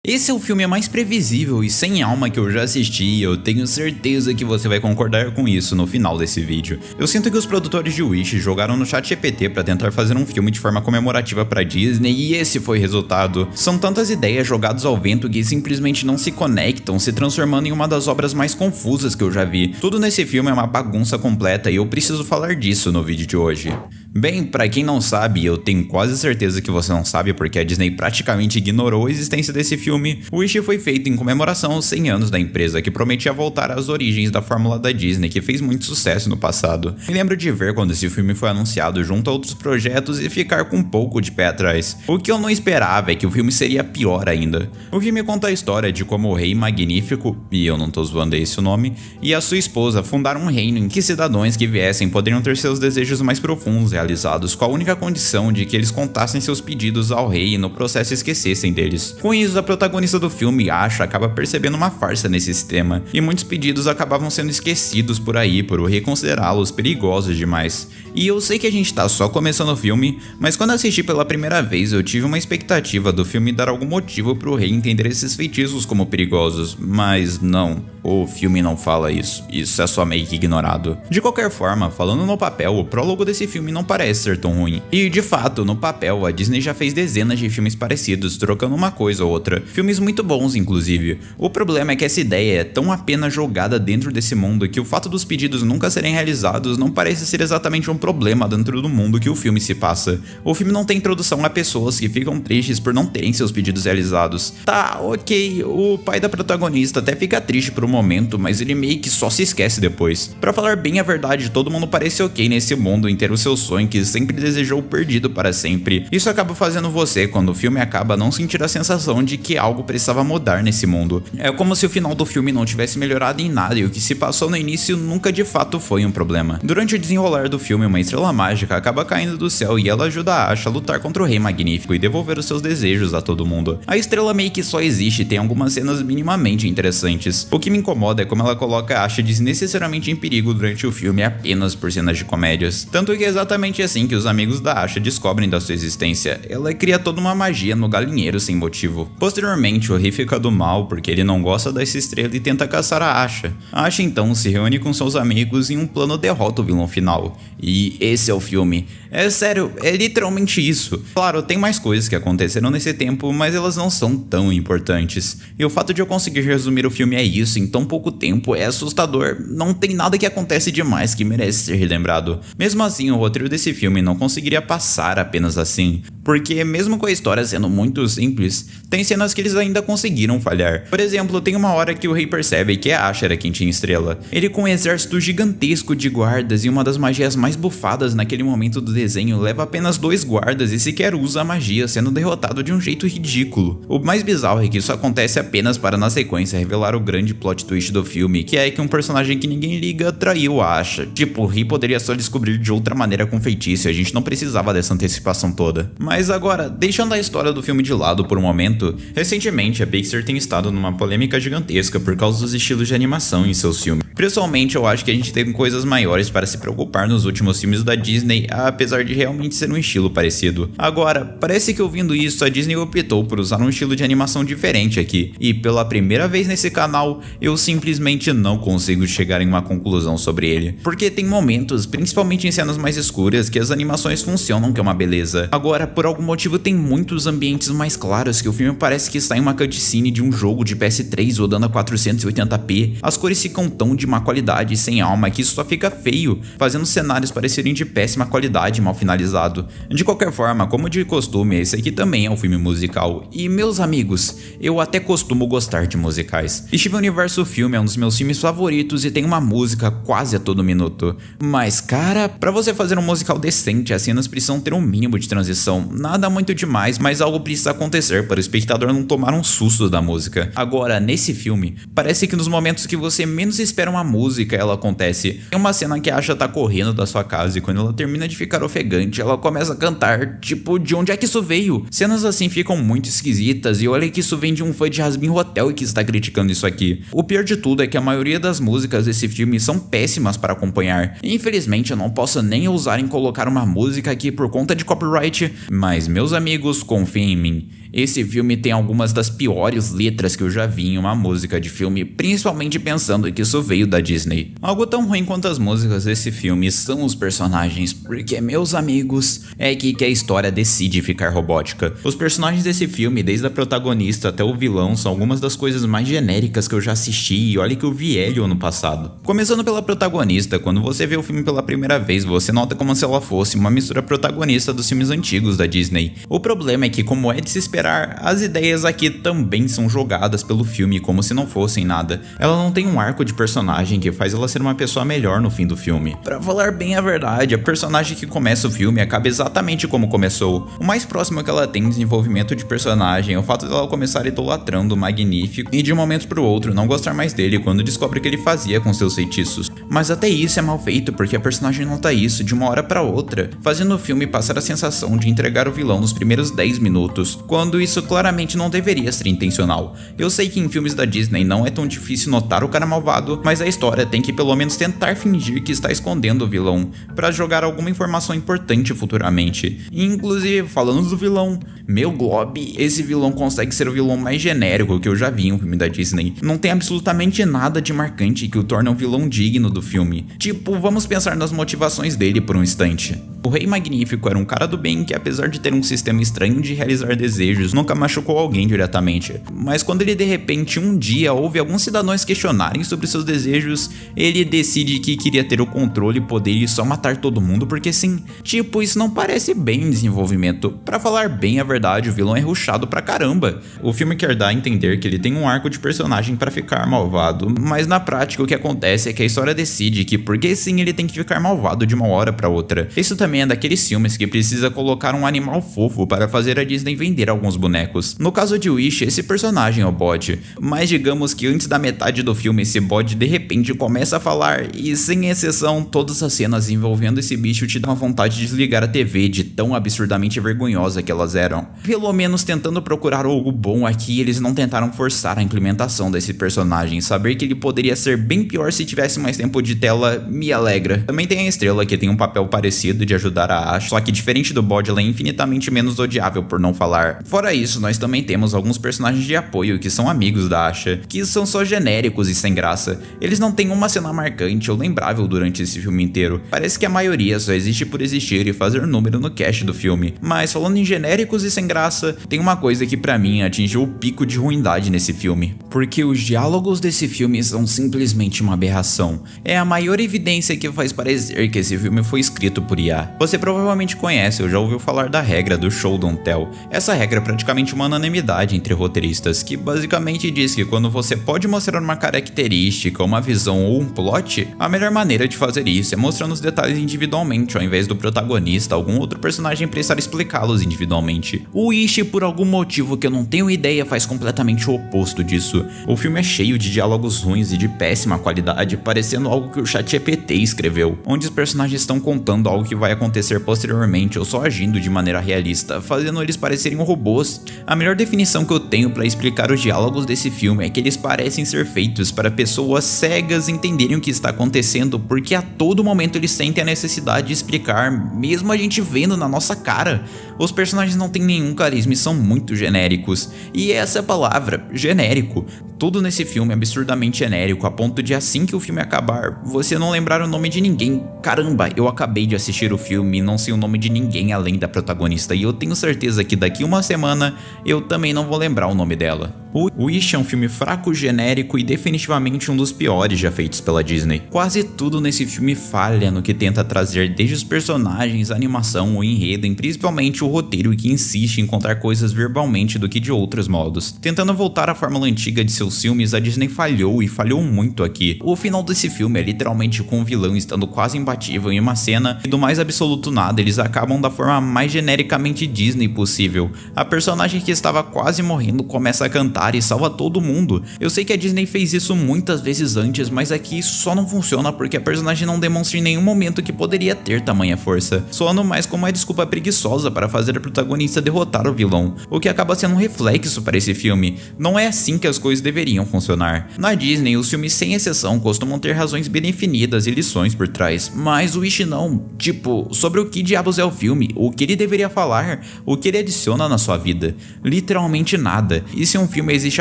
Esse é o filme mais previsível e sem alma que eu já assisti e eu tenho certeza que você vai concordar com isso no final desse vídeo. Eu sinto que os produtores de Wish jogaram no ChatGPT para tentar fazer um filme de forma comemorativa para Disney e esse foi o resultado. São tantas ideias jogadas ao vento que simplesmente não se conectam, se transformando em uma das obras mais confusas que eu já vi. Tudo nesse filme é uma bagunça completa e eu preciso falar disso no vídeo de hoje. Bem, pra quem não sabe, eu tenho quase certeza que você não sabe porque a Disney praticamente ignorou a existência desse filme. Wish foi feito em comemoração aos 100 anos da empresa, que prometia voltar às origens da fórmula da Disney, que fez muito sucesso no passado. Me lembro de ver quando esse filme foi anunciado junto a outros projetos e ficar com um pouco de pé atrás. O que eu não esperava é que o filme seria pior ainda. O filme conta a história de como o Rei Magnífico, e eu não tô zoando esse o nome, e a sua esposa fundaram um reino em que cidadãos que viessem poderiam ter seus desejos mais profundos realizados, com a única condição de que eles contassem seus pedidos ao rei e no processo esquecessem deles. Com isso, a protagonista do filme, Asha, acaba percebendo uma farsa nesse sistema, e muitos pedidos acabavam sendo esquecidos por aí por o rei considerá-los perigosos demais. E eu sei que a gente tá só começando o filme, mas quando assisti pela primeira vez eu tive uma expectativa do filme dar algum motivo pro rei entender esses feitiços como perigosos, mas não, o filme não fala isso é só meio que ignorado. De qualquer forma, falando no papel, o prólogo desse filme não parece ser tão ruim. E de fato, no papel, a Disney já fez dezenas de filmes parecidos, trocando uma coisa ou outra. Filmes muito bons, inclusive. O problema é que essa ideia é tão apenas jogada dentro desse mundo que o fato dos pedidos nunca serem realizados não parece ser exatamente um problema dentro do mundo que o filme se passa. O filme não tem introdução a pessoas que ficam tristes por não terem seus pedidos realizados. Tá, ok, o pai da protagonista até fica triste por um momento, mas ele meio que só se esquece depois. Pra falar bem a verdade, todo mundo parece ok nesse mundo em ter o seu sonho que sempre desejou perdido para sempre. Isso acaba fazendo você, quando o filme acaba, não sentir a sensação de que algo precisava mudar nesse mundo. É como se o final do filme não tivesse melhorado em nada e o que se passou no início nunca de fato foi um problema. Durante o desenrolar do filme, uma estrela mágica acaba caindo do céu e ela ajuda a Asha a lutar contra o Rei Magnífico e devolver os seus desejos a todo mundo. A estrela meio que só existe e tem algumas cenas minimamente interessantes. O que me incomoda é como ela coloca a Asha desnecessariamente em perigo durante o filme apenas por cenas de comédias. Tanto que é exatamente assim que os amigos da Asha descobrem da sua existência. Ela cria toda uma magia no galinheiro sem motivo. Posteriormente, o rei fica do mal porque ele não gosta dessa estrela e tenta caçar a Asha. A Asha então se reúne com seus amigos e em um plano derrota o vilão final. E esse é o filme. É sério, é literalmente isso. Claro, tem mais coisas que aconteceram nesse tempo, mas elas não são tão importantes. E o fato de eu conseguir resumir o filme a isso em tão pouco tempo é assustador. Não tem nada que acontece demais que merece ser relembrado. Mesmo assim, o roteiro desse filme não conseguiria passar apenas assim. Porque mesmo com a história sendo muito simples, tem cenas que eles ainda conseguiram falhar. Por exemplo, tem uma hora que o rei percebe que a Asha era quem tinha estrela. Ele com um exército gigantesco de guardas e uma das magias mais bufadas naquele momento do desenho leva apenas 2 guardas e sequer usa a magia, sendo derrotado de um jeito ridículo. O mais bizarro é que isso acontece apenas para na sequência revelar o grande plot twist do filme, que é que um personagem que ninguém liga traiu a Asha. Tipo, o rei poderia só descobrir de outra maneira com feitiço e a gente não precisava dessa antecipação toda. Mas agora, deixando a história do filme de lado por um momento, recentemente a Pixar tem estado numa polêmica gigantesca por causa dos estilos de animação em seus filmes. Pessoalmente, eu acho que a gente tem coisas maiores para se preocupar nos últimos filmes da Disney, apesar de realmente ser um estilo parecido. Agora, parece que ouvindo isso, a Disney optou por usar um estilo de animação diferente aqui, e pela primeira vez nesse canal, eu simplesmente não consigo chegar em uma conclusão sobre ele. Porque tem momentos, principalmente em cenas mais escuras, que as animações funcionam que é uma beleza. Agora, por algum motivo tem muitos ambientes mais claros que o filme parece que está em uma cutscene de um jogo de PS3 rodando a 480p. As cores ficam tão de má qualidade e sem alma que isso só fica feio, fazendo os cenários parecerem de péssima qualidade e mal finalizado. De qualquer forma, como de costume, esse aqui também é um filme musical. E meus amigos, eu até costumo gostar de musicais. Steven Universe o filme é um dos meus filmes favoritos e tem uma música quase a todo minuto. Mas cara, pra você fazer um musical decente, as cenas precisam ter um mínimo de transição. Nada muito demais, mas algo precisa acontecer para o espectador não tomar um susto da música. Agora, nesse filme, parece que nos momentos que você menos espera uma música, ela acontece. Tem uma cena que a Asha tá correndo da sua casa e quando ela termina de ficar ofegante, ela começa a cantar, tipo, de onde é que isso veio? Cenas assim ficam muito esquisitas e olha que isso vem de um fã de Jasmine Hotel que está criticando isso aqui. O pior de tudo é que a maioria das músicas desse filme são péssimas para acompanhar. Infelizmente eu não posso nem ousar em colocar uma música aqui por conta de copyright, mas meus amigos, confiem em mim, Esse filme tem algumas das piores letras que eu já vi em uma música de filme, principalmente pensando que isso veio da Disney. Algo tão ruim quanto as músicas desse filme são os personagens, porque, meus amigos, é aqui que a história decide ficar robótica. Os personagens desse filme, desde a protagonista até o vilão, são algumas das coisas mais genéricas que eu já assisti, e olha que eu vi ele ano passado. Começando pela protagonista, quando você vê o filme pela primeira vez, você nota como se ela fosse uma mistura protagonista dos filmes antigos da Disney. O problema é que, como é de se esperar, as ideias aqui também são jogadas pelo filme como se não fossem nada. Ela não tem um arco de personagem que faz ela ser uma pessoa melhor no fim do filme. Pra falar bem a verdade, a personagem que começa o filme acaba exatamente como começou. O mais próximo que ela tem em desenvolvimento de personagem é o fato dela começar idolatrando o Magnífico e de um momento pro outro não gostar mais dele quando descobre o que ele fazia com seus feitiços. Mas até isso é mal feito porque a personagem nota isso de uma hora pra outra, fazendo o filme passar a sensação de entregar o vilão nos primeiros 10 minutos, quando isso claramente não deveria ser intencional. Eu sei que em filmes da Disney não é tão difícil notar o cara malvado, mas a história tem que pelo menos tentar fingir que está escondendo o vilão, pra jogar alguma informação importante futuramente. Inclusive, falando do vilão, meu Glob, esse vilão consegue ser o vilão mais genérico que eu já vi em um filme da Disney. Não tem absolutamente nada de marcante que o torne um vilão digno do filme. Tipo, vamos pensar nas motivações dele por um instante. O Rei Magnífico era um cara do bem que, apesar de ter um sistema estranho de realizar desejos, nunca machucou alguém diretamente. Mas quando ele de repente um dia ouve alguns cidadãos questionarem sobre seus desejos, ele decide que queria ter o controle e poder e só matar todo mundo porque sim. Tipo, isso não parece bem em desenvolvimento. Pra falar bem a verdade, o vilão é rushado pra caramba. O filme quer dar a entender que ele tem um arco de personagem pra ficar malvado, mas na prática o que acontece é que a história decide que porque sim ele tem que ficar malvado de uma hora pra outra. Isso também é daqueles filmes que precisa colocar um animal fofo para fazer a Disney vender alguns bonecos. No caso de Wish, esse personagem é o bode, mas digamos que antes da metade do filme esse bode de repente começa a falar e, sem exceção, todas as cenas envolvendo esse bicho te dão vontade de desligar a TV de tão absurdamente vergonhosa que elas eram. Pelo menos tentando procurar algo bom aqui, eles não tentaram forçar a implementação desse personagem. Saber que ele poderia ser bem pior se tivesse mais tempo de tela me alegra. Também tem a Estrela, que tem um papel parecido de ajudar a Ash, só que diferente do bode ela é infinitamente menos odiável por não falar. Fora isso, nós também temos alguns personagens de apoio que são amigos da Asha, que são só genéricos e sem graça. Eles não têm uma cena marcante ou lembrável durante esse filme inteiro. Parece que a maioria só existe por existir e fazer número no cast do filme. Mas falando em genéricos e sem graça, tem uma coisa que pra mim atingiu o pico de ruindade nesse filme. Porque os diálogos desse filme são simplesmente uma aberração. É a maior evidência que faz parecer que esse filme foi escrito por IA. Você provavelmente conhece ou já ouviu falar da regra do show don't tell. Essa regra é praticamente uma unanimidade entre roteiristas, que basicamente diz que quando você pode mostrar uma característica, uma visão ou um plot, a melhor maneira de fazer isso é mostrando os detalhes individualmente, ao invés do protagonista, algum outro personagem precisar explicá-los individualmente. O Wish, por algum motivo que eu não tenho ideia, faz completamente o oposto disso. O filme é cheio de diálogos ruins e de péssima qualidade, parecendo algo que o ChatGPT escreveu, onde os personagens estão contando algo que vai acontecer posteriormente ou só agindo de maneira realista, fazendo eles parecerem robôs. A melhor definição que eu tenho para explicar os diálogos desse filme é que eles parecem ser feitos para pessoas cegas entenderem o que está acontecendo, porque a todo momento eles sentem a necessidade de explicar, mesmo a gente vendo na nossa cara. Os personagens não têm nenhum carisma e são muito genéricos. E essa é a palavra, genérico. Tudo nesse filme é absurdamente genérico, a ponto de assim que o filme acabar, você não lembrar o nome de ninguém. Caramba, eu acabei de assistir o filme e não sei o nome de ninguém além da protagonista, e eu tenho certeza que daqui uma semana eu também não vou lembrar o nome dela. O Wish é um filme fraco, genérico e definitivamente um dos piores já feitos pela Disney. Quase tudo nesse filme falha no que tenta trazer, desde os personagens, a animação, o enredo e principalmente o roteiro, que insiste em contar coisas verbalmente do que de outros modos. Tentando voltar à fórmula antiga de seus filmes, a Disney falhou e falhou muito aqui. O final desse filme é literalmente com o vilão estando quase imbatível em uma cena e do mais absoluto nada, eles acabam da forma mais genericamente Disney possível. A personagem que estava quase morrendo começa a cantar e salva todo mundo. Eu sei que a Disney fez isso muitas vezes antes, mas aqui isso só não funciona porque a personagem não demonstra em nenhum momento que poderia ter tamanha força, soando mais como uma desculpa preguiçosa para fazer a protagonista derrotar o vilão, o que acaba sendo um reflexo para esse filme. Não é assim que as coisas deveriam deveriam funcionar. Na Disney, os filmes sem exceção costumam ter razões bem definidas e lições por trás, mas o Wish não. Tipo, sobre o que diabos é o filme, o que ele deveria falar, o que ele adiciona na sua vida. Literalmente nada. E se um filme existe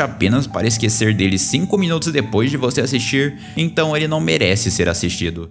apenas para esquecer dele 5 minutos depois de você assistir, então ele não merece ser assistido.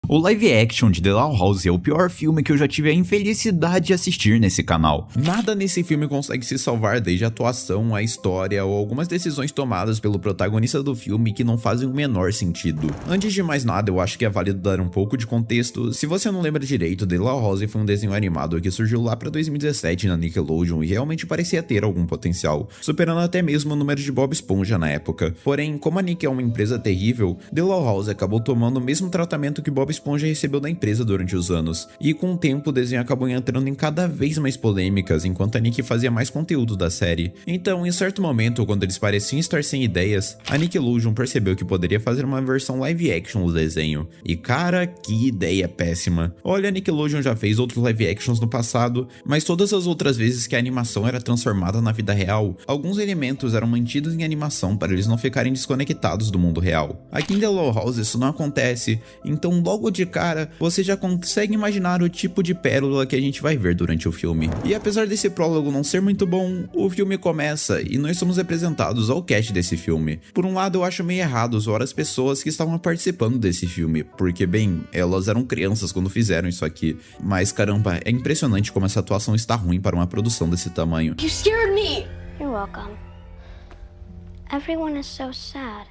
O live action de The Law House é o pior filme que eu já tive a infelicidade de assistir nesse canal. Nada nesse filme consegue se salvar, desde a atuação, a história ou algumas decisões tomadas pelo protagonista do filme que não fazem o menor sentido. Antes de mais nada, eu acho que é válido dar um pouco de contexto. Se você não lembra direito, The Law House foi um desenho animado que surgiu lá pra 2017 na Nickelodeon e realmente parecia ter algum potencial, superando até mesmo o número de Bob Esponja na época. Porém, como a Nick é uma empresa terrível, The Law House acabou tomando o mesmo tratamento que Bob Esponja recebeu da empresa durante os anos, e com o tempo o desenho acabou entrando em cada vez mais polêmicas, enquanto a Nick fazia mais conteúdo da série. Então, em certo momento, quando eles pareciam estar sem ideias, a Nickelodeon percebeu que poderia fazer uma versão live action do desenho. E cara, que ideia péssima. Olha, a Nickelodeon já fez outros live actions no passado, mas todas as outras vezes que a animação era transformada na vida real, alguns elementos eram mantidos em animação para eles não ficarem desconectados do mundo real. Aqui em The Law House isso não acontece, então logo de cara, você já consegue imaginar o tipo de pérola que a gente vai ver durante o filme. E apesar desse prólogo não ser muito bom, o filme começa e nós somos apresentados ao cast desse filme. Por um lado, eu acho meio errado zoar as pessoas que estavam participando desse filme, porque, bem, elas eram crianças quando fizeram isso aqui. Mas caramba, é impressionante como essa atuação está ruim para uma produção desse tamanho. You scared me! You're welcome. Everyone is so sad.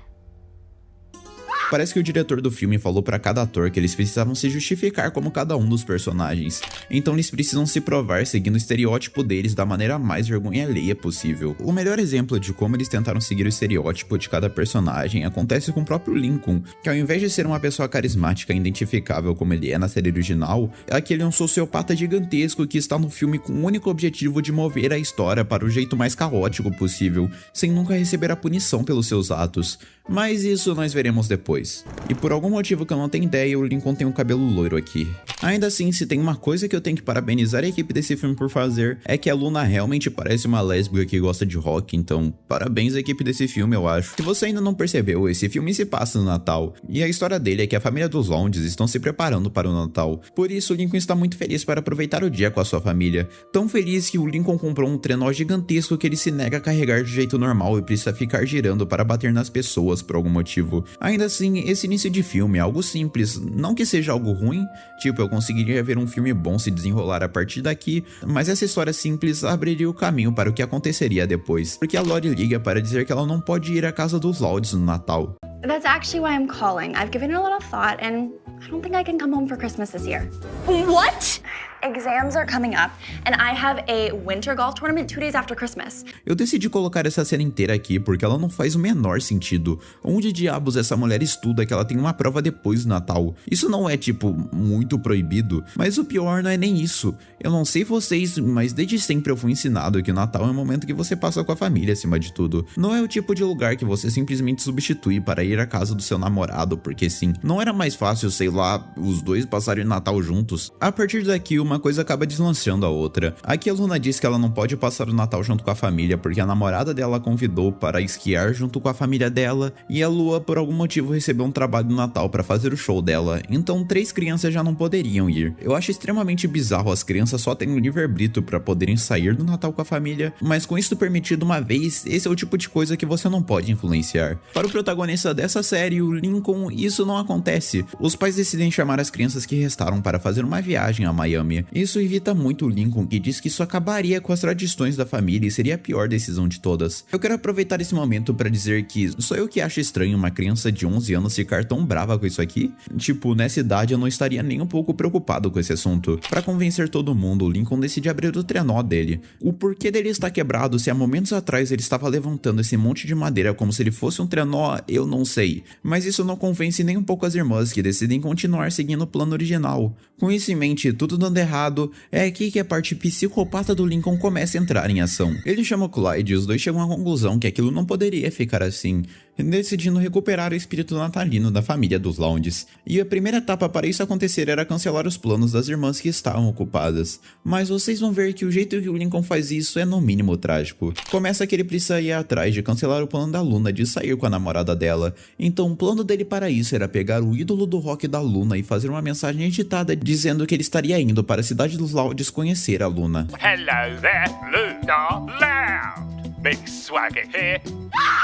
Parece que o diretor do filme falou pra cada ator que eles precisavam se justificar como cada um dos personagens, então eles precisam se provar seguindo o estereótipo deles da maneira mais vergonha alheia possível. O melhor exemplo de como eles tentaram seguir o estereótipo de cada personagem acontece com o próprio Lincoln, que ao invés de ser uma pessoa carismática e identificável como ele é na série original, aqui ele é um sociopata gigantesco que está no filme com o único objetivo de mover a história para o jeito mais caótico possível, sem nunca receber a punição pelos seus atos. Mas isso nós veremos depois. E por algum motivo que eu não tenho ideia, o Lincoln tem um cabelo loiro aqui. Ainda assim, se tem uma coisa que eu tenho que parabenizar a equipe desse filme por fazer, é que a Luna realmente parece uma lésbica que gosta de rock, então parabéns à equipe desse filme, eu acho. Se você ainda não percebeu, esse filme se passa no Natal, e a história dele é que a família dos Lounges estão se preparando para o Natal. Por isso, o Lincoln está muito feliz para aproveitar o dia com a sua família. Tão feliz que o Lincoln comprou um trenó gigantesco que ele se nega a carregar de jeito normal e precisa ficar girando para bater nas pessoas por algum motivo. Ainda assim, esse início de filme é algo simples, não que seja algo ruim, tipo, eu conseguiria ver um filme bom se desenrolar a partir daqui, mas essa história simples abriria o caminho para o que aconteceria depois, porque a Lori liga para dizer que ela não pode ir à casa dos Lounges no Natal. That's actually why I'm calling. I've given it a lot of thought, and I don't think I can come home for Christmas this year. What? Exams are coming up, and I have a winter golf tournament 2 days after Christmas. Eu decidi colocar essa cena inteira aqui porque ela não faz o menor sentido. Onde diabos essa mulher estuda que ela tem uma prova depois do Natal? Isso não é, tipo, muito proibido, mas o pior não é nem isso. Eu não sei vocês, mas desde sempre eu fui ensinado que o Natal é um momento que você passa com a família acima de tudo. Não é o tipo de lugar que você simplesmente substitui para ir à casa do seu namorado, porque sim, não era mais fácil, sei lá, os dois passarem o Natal juntos? A partir daqui, uma coisa acaba deslanchando a outra. Aqui a Luna diz que ela não pode passar o Natal junto com a família porque a namorada dela a convidou para esquiar junto com a família dela, e a Lua por algum motivo recebeu um trabalho no Natal para fazer o show dela, então 3 crianças já não poderiam ir. Eu acho extremamente bizarro as crianças só terem um livre-arbítrio para poderem sair do Natal com a família, mas com isso permitido uma vez, esse é o tipo de coisa que você não pode influenciar. Para o protagonista dessa série, o Lincoln, isso não acontece. Os pais decidem chamar as crianças que restaram para fazer uma viagem a Miami. Isso irrita muito o Lincoln, que diz que isso acabaria com as tradições da família e seria a pior decisão de todas. Eu quero aproveitar esse momento para dizer que sou eu que acho estranho uma criança de 11 anos ficar tão brava com isso aqui? Tipo, nessa idade eu não estaria nem um pouco preocupado com esse assunto. Para convencer todo mundo, o Lincoln decide abrir o trenó dele. O porquê dele estar quebrado se há momentos atrás ele estava levantando esse monte de madeira como se ele fosse um trenó, eu não sei. Mas isso não convence nem um pouco as irmãs, que decidem continuar seguindo o plano original. Com isso em mente, tudo dando errado, é aqui que a parte psicopata do Lincoln começa a entrar em ação. Ele chama o Clyde e os dois chegam à conclusão que aquilo não poderia ficar assim, decidindo recuperar o espírito natalino da família dos Lounds. E a primeira etapa para isso acontecer era cancelar os planos das irmãs que estavam ocupadas. Mas vocês vão ver que o jeito que o Lincoln faz isso é no mínimo trágico. Começa que ele precisa ir atrás de cancelar o plano da Luna de sair com a namorada dela. Então o plano dele para isso era pegar o ídolo do rock da Luna e fazer uma mensagem editada dizendo que ele estaria indo para a cidade dos Lounds conhecer a Luna. Hello there, Luna Loud. Big Swagger here.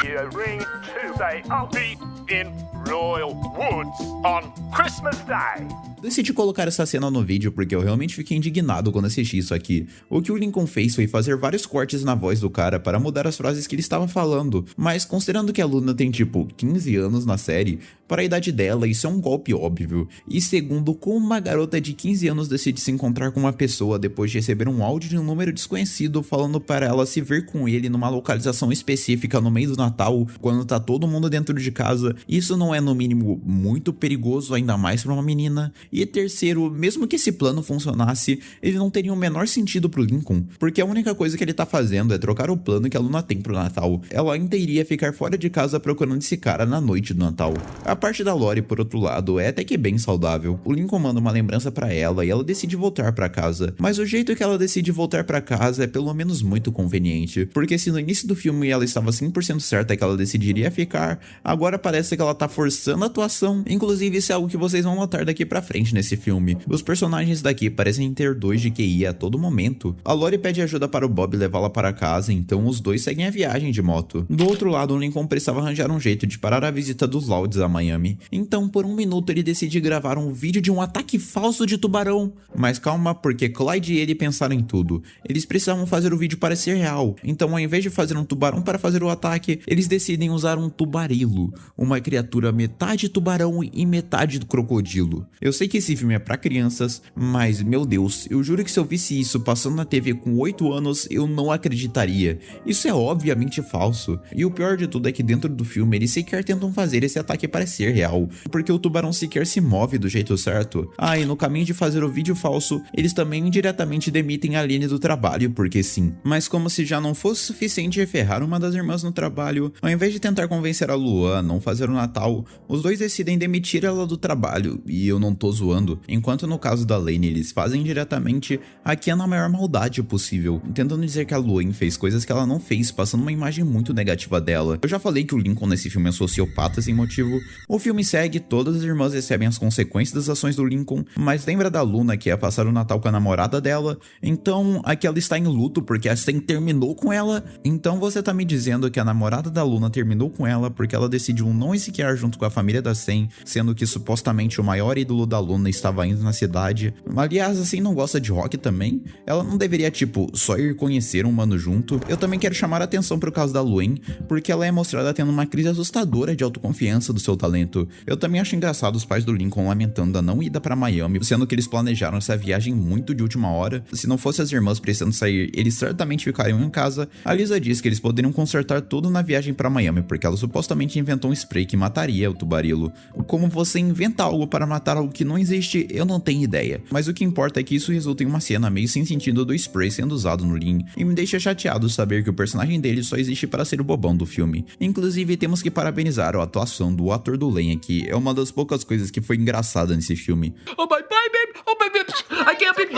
You ring to say I'll be in Royal Woods on Christmas Day. Decidi colocar essa cena no vídeo porque eu realmente fiquei indignado quando assisti isso aqui. O que o Lincoln fez foi fazer vários cortes na voz do cara para mudar as frases que ele estava falando, mas considerando que a Luna tem tipo 15 anos na série, para a idade dela isso é um golpe óbvio. E segundo, como uma garota de 15 anos decide se encontrar com uma pessoa depois de receber um áudio de um número desconhecido falando para ela se ver com ele numa localização específica no meio do Natal, quando tá todo mundo dentro de casa, isso não é no mínimo muito perigoso, ainda mais para uma menina? E terceiro, mesmo que esse plano funcionasse, ele não teria o menor sentido pro Lincoln, porque a única coisa que ele tá fazendo é trocar o plano que a Luna tem pro Natal. Ela ainda iria ficar fora de casa procurando esse cara na noite do Natal. A parte da Lori, por outro lado, é até que bem saudável. O Lincoln manda uma lembrança pra ela e ela decide voltar pra casa, mas o jeito que ela decide voltar pra casa é pelo menos muito conveniente, porque se no início do filme ela estava 100% certa que ela decidiria ficar, agora parece que ela tá forçando a atuação. Inclusive isso é algo que vocês vão notar daqui pra frente nesse filme. Os personagens daqui parecem ter 2 de QI a todo momento. A Lori pede ajuda para o Bob levá-la para casa, então os dois seguem a viagem de moto. Do outro lado, o Lincoln precisava arranjar um jeito de parar a visita dos Lounds a Miami. Então, por um minuto, ele decide gravar um vídeo de um ataque falso de tubarão. Mas calma, porque Clyde e ele pensaram em tudo. Eles precisavam fazer o vídeo parecer real. Então, ao invés de fazer um tubarão para fazer o ataque, eles decidem usar um tubarilo, uma criatura metade tubarão e metade crocodilo. Eu sei que esse filme é pra crianças, mas meu Deus, eu juro que se eu visse isso passando na TV com 8 anos, eu não acreditaria. Isso é obviamente falso. E o pior de tudo é que dentro do filme eles sequer tentam fazer esse ataque parecer real, porque o tubarão sequer se move do jeito certo. Ah, e no caminho de fazer o vídeo falso, eles também indiretamente demitem a Aline do trabalho, porque sim. Mas como se já não fosse suficiente ferrar uma das irmãs no trabalho, ao invés de tentar convencer a Luan a não fazer o Natal, os dois decidem demitir ela do trabalho, e eu não tô zoando. Enquanto no caso da Lane eles fazem diretamente, aqui é na maior maldade possível, tentando dizer que a Luan fez coisas que ela não fez, passando uma imagem muito negativa dela. Eu já falei que o Lincoln nesse filme é sociopata sem motivo. O filme segue, todas as irmãs recebem as consequências das ações do Lincoln, mas lembra da Luna que ia passar o Natal com a namorada dela? Então aqui ela está em luto porque a Sam terminou com ela? Então você tá me dizendo que a namorada da Luna terminou com ela porque ela decidiu não esquiar junto com a família da Sam, sendo que supostamente o maior ídolo da Luna estava indo na cidade. Aliás, assim, não gosta de rock também? Ela não deveria, tipo, só ir conhecer um mano junto? Eu também quero chamar a atenção pro caso da Luan, porque ela é mostrada tendo uma crise assustadora de autoconfiança do seu talento. Eu também acho engraçado os pais do Lincoln lamentando a não ida pra Miami, sendo que eles planejaram essa viagem muito de última hora. Se não fosse as irmãs precisando sair, eles certamente ficariam em casa. A Lisa diz que eles poderiam consertar tudo na viagem pra Miami, porque ela supostamente inventou um spray que mataria o tubarilo. Como você inventa algo para matar algo que não existe, eu não tenho ideia. Mas o que importa é que isso resulta em uma cena meio sem sentido do spray sendo usado no Lin, e me deixa chateado saber que o personagem dele só existe para ser o bobão do filme. Inclusive, temos que parabenizar a atuação do ator do Len aqui, é uma das poucas coisas que foi engraçada nesse filme. Oh my baby, oh my lips, I can't be...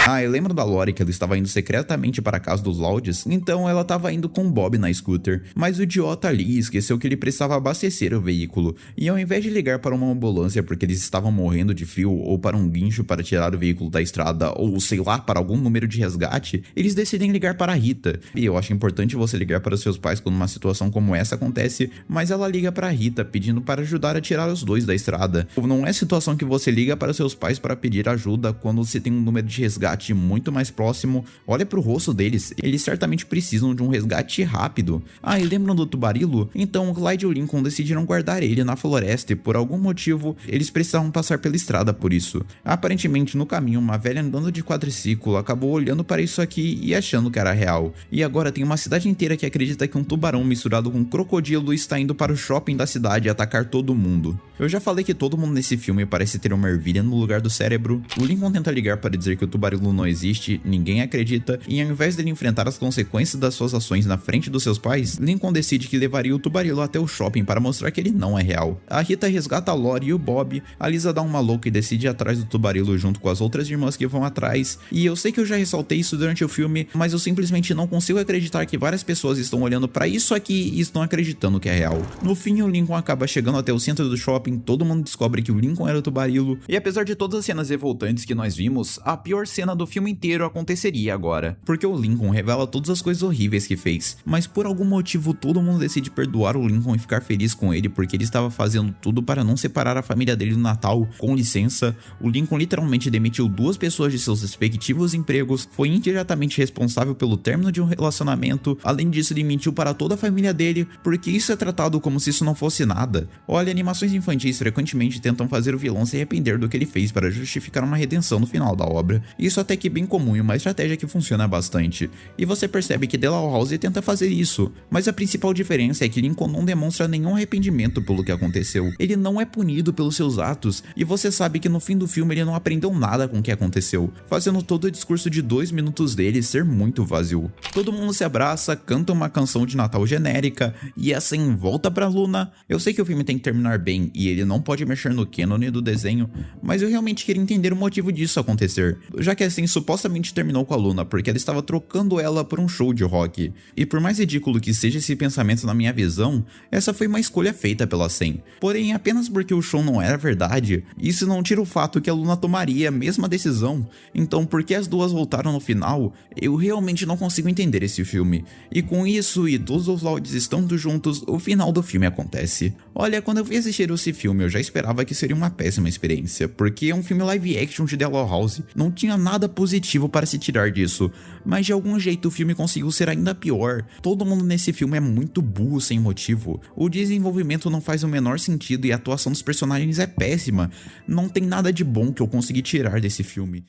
Ah, eu lembro da Lori que ela estava indo secretamente para a casa dos Lounds, então ela estava indo com o Bob na scooter, mas o idiota ali esqueceu que ele precisava abastecer o veículo, e ao invés de ligar para uma ambulância porque eles estavam morrendo de frio, ou para um guincho para tirar o veículo da estrada, ou sei lá, para algum número de resgate, eles decidem ligar para a Rita. E eu acho importante você ligar para seus pais quando uma situação como essa acontece, mas ela liga para a Rita pedindo para ajudar a tirar os dois da estrada. Não é situação que você liga para seus pais para pedir ajuda quando você tem um número de resgate resgate muito mais próximo. Olha pro rosto deles, eles certamente precisam de um resgate rápido. Ah, e lembram do Tubarilo? Então o Clyde e o Lincoln decidiram guardar ele na floresta e por algum motivo eles precisavam passar pela estrada por isso. Aparentemente no caminho uma velha andando de quadriciclo acabou olhando para isso aqui e achando que era real. E agora tem uma cidade inteira que acredita que um tubarão misturado com um crocodilo está indo para o shopping da cidade e atacar todo mundo. Eu já falei que todo mundo nesse filme parece ter uma ervilha no lugar do cérebro. O Lincoln tenta ligar para dizer que o Tubarilo não existe, ninguém acredita, e ao invés dele enfrentar as consequências das suas ações na frente dos seus pais, Lincoln decide que levaria o Tubarilo até o shopping para mostrar que ele não é real. A Rita resgata a Lori e o Bob, a Lisa dá uma louca e decide ir atrás do Tubarilo junto com as outras irmãs que vão atrás, e eu sei que eu já ressaltei isso durante o filme, mas eu simplesmente não consigo acreditar que várias pessoas estão olhando para isso aqui e estão acreditando que é real. No fim, o Lincoln acaba chegando até o centro do shopping, todo mundo descobre que o Lincoln era o Tubarilo, e apesar de todas as cenas revoltantes que nós vimos, a pior cena do filme inteiro aconteceria agora, porque o Lincoln revela todas as coisas horríveis que fez, mas por algum motivo todo mundo decide perdoar o Lincoln e ficar feliz com ele porque ele estava fazendo tudo para não separar a família dele no Natal. Com licença, o Lincoln literalmente demitiu 2 pessoas de seus respectivos empregos, foi indiretamente responsável pelo término de um relacionamento, além disso ele mentiu para toda a família dele, porque isso é tratado como se isso não fosse nada. Olha, animações infantis frequentemente tentam fazer o vilão se arrepender do que ele fez para justificar uma redenção no final da obra. Isso até que é bem comum e uma estratégia que funciona bastante. E você percebe que The Law House tenta fazer isso, mas a principal diferença é que Lincoln não demonstra nenhum arrependimento pelo que aconteceu. Ele não é punido pelos seus atos, e você sabe que no fim do filme ele não aprendeu nada com o que aconteceu, fazendo todo o discurso de 2 minutos dele ser muito vazio. Todo mundo se abraça, canta uma canção de Natal genérica, e assim volta pra Luna. Eu sei que o filme tem que terminar bem, e ele não pode mexer no cânone do desenho, mas eu realmente queria entender o motivo disso acontecer, já que assim supostamente terminou com a Luna porque ela estava trocando ela por um show de rock. E por mais ridículo que seja esse pensamento na minha visão, essa foi uma escolha feita pela Sen. Porém, apenas porque o show não era verdade, isso não tira o fato que a Luna tomaria a mesma decisão. Então, por que as duas voltaram no final? Eu realmente não consigo entender esse filme. E com isso e todos os Laudes estando juntos, o final do filme acontece. Olha, quando eu fui assistir esse filme, eu já esperava que seria uma péssima experiência, porque é um filme live action de The Law House, não tinha nada positivo para se tirar disso, mas de algum jeito o filme conseguiu ser ainda pior. Todo mundo nesse filme é muito burro sem motivo, o desenvolvimento não faz o menor sentido e a atuação dos personagens é péssima, não tem nada de bom que eu consegui tirar desse filme.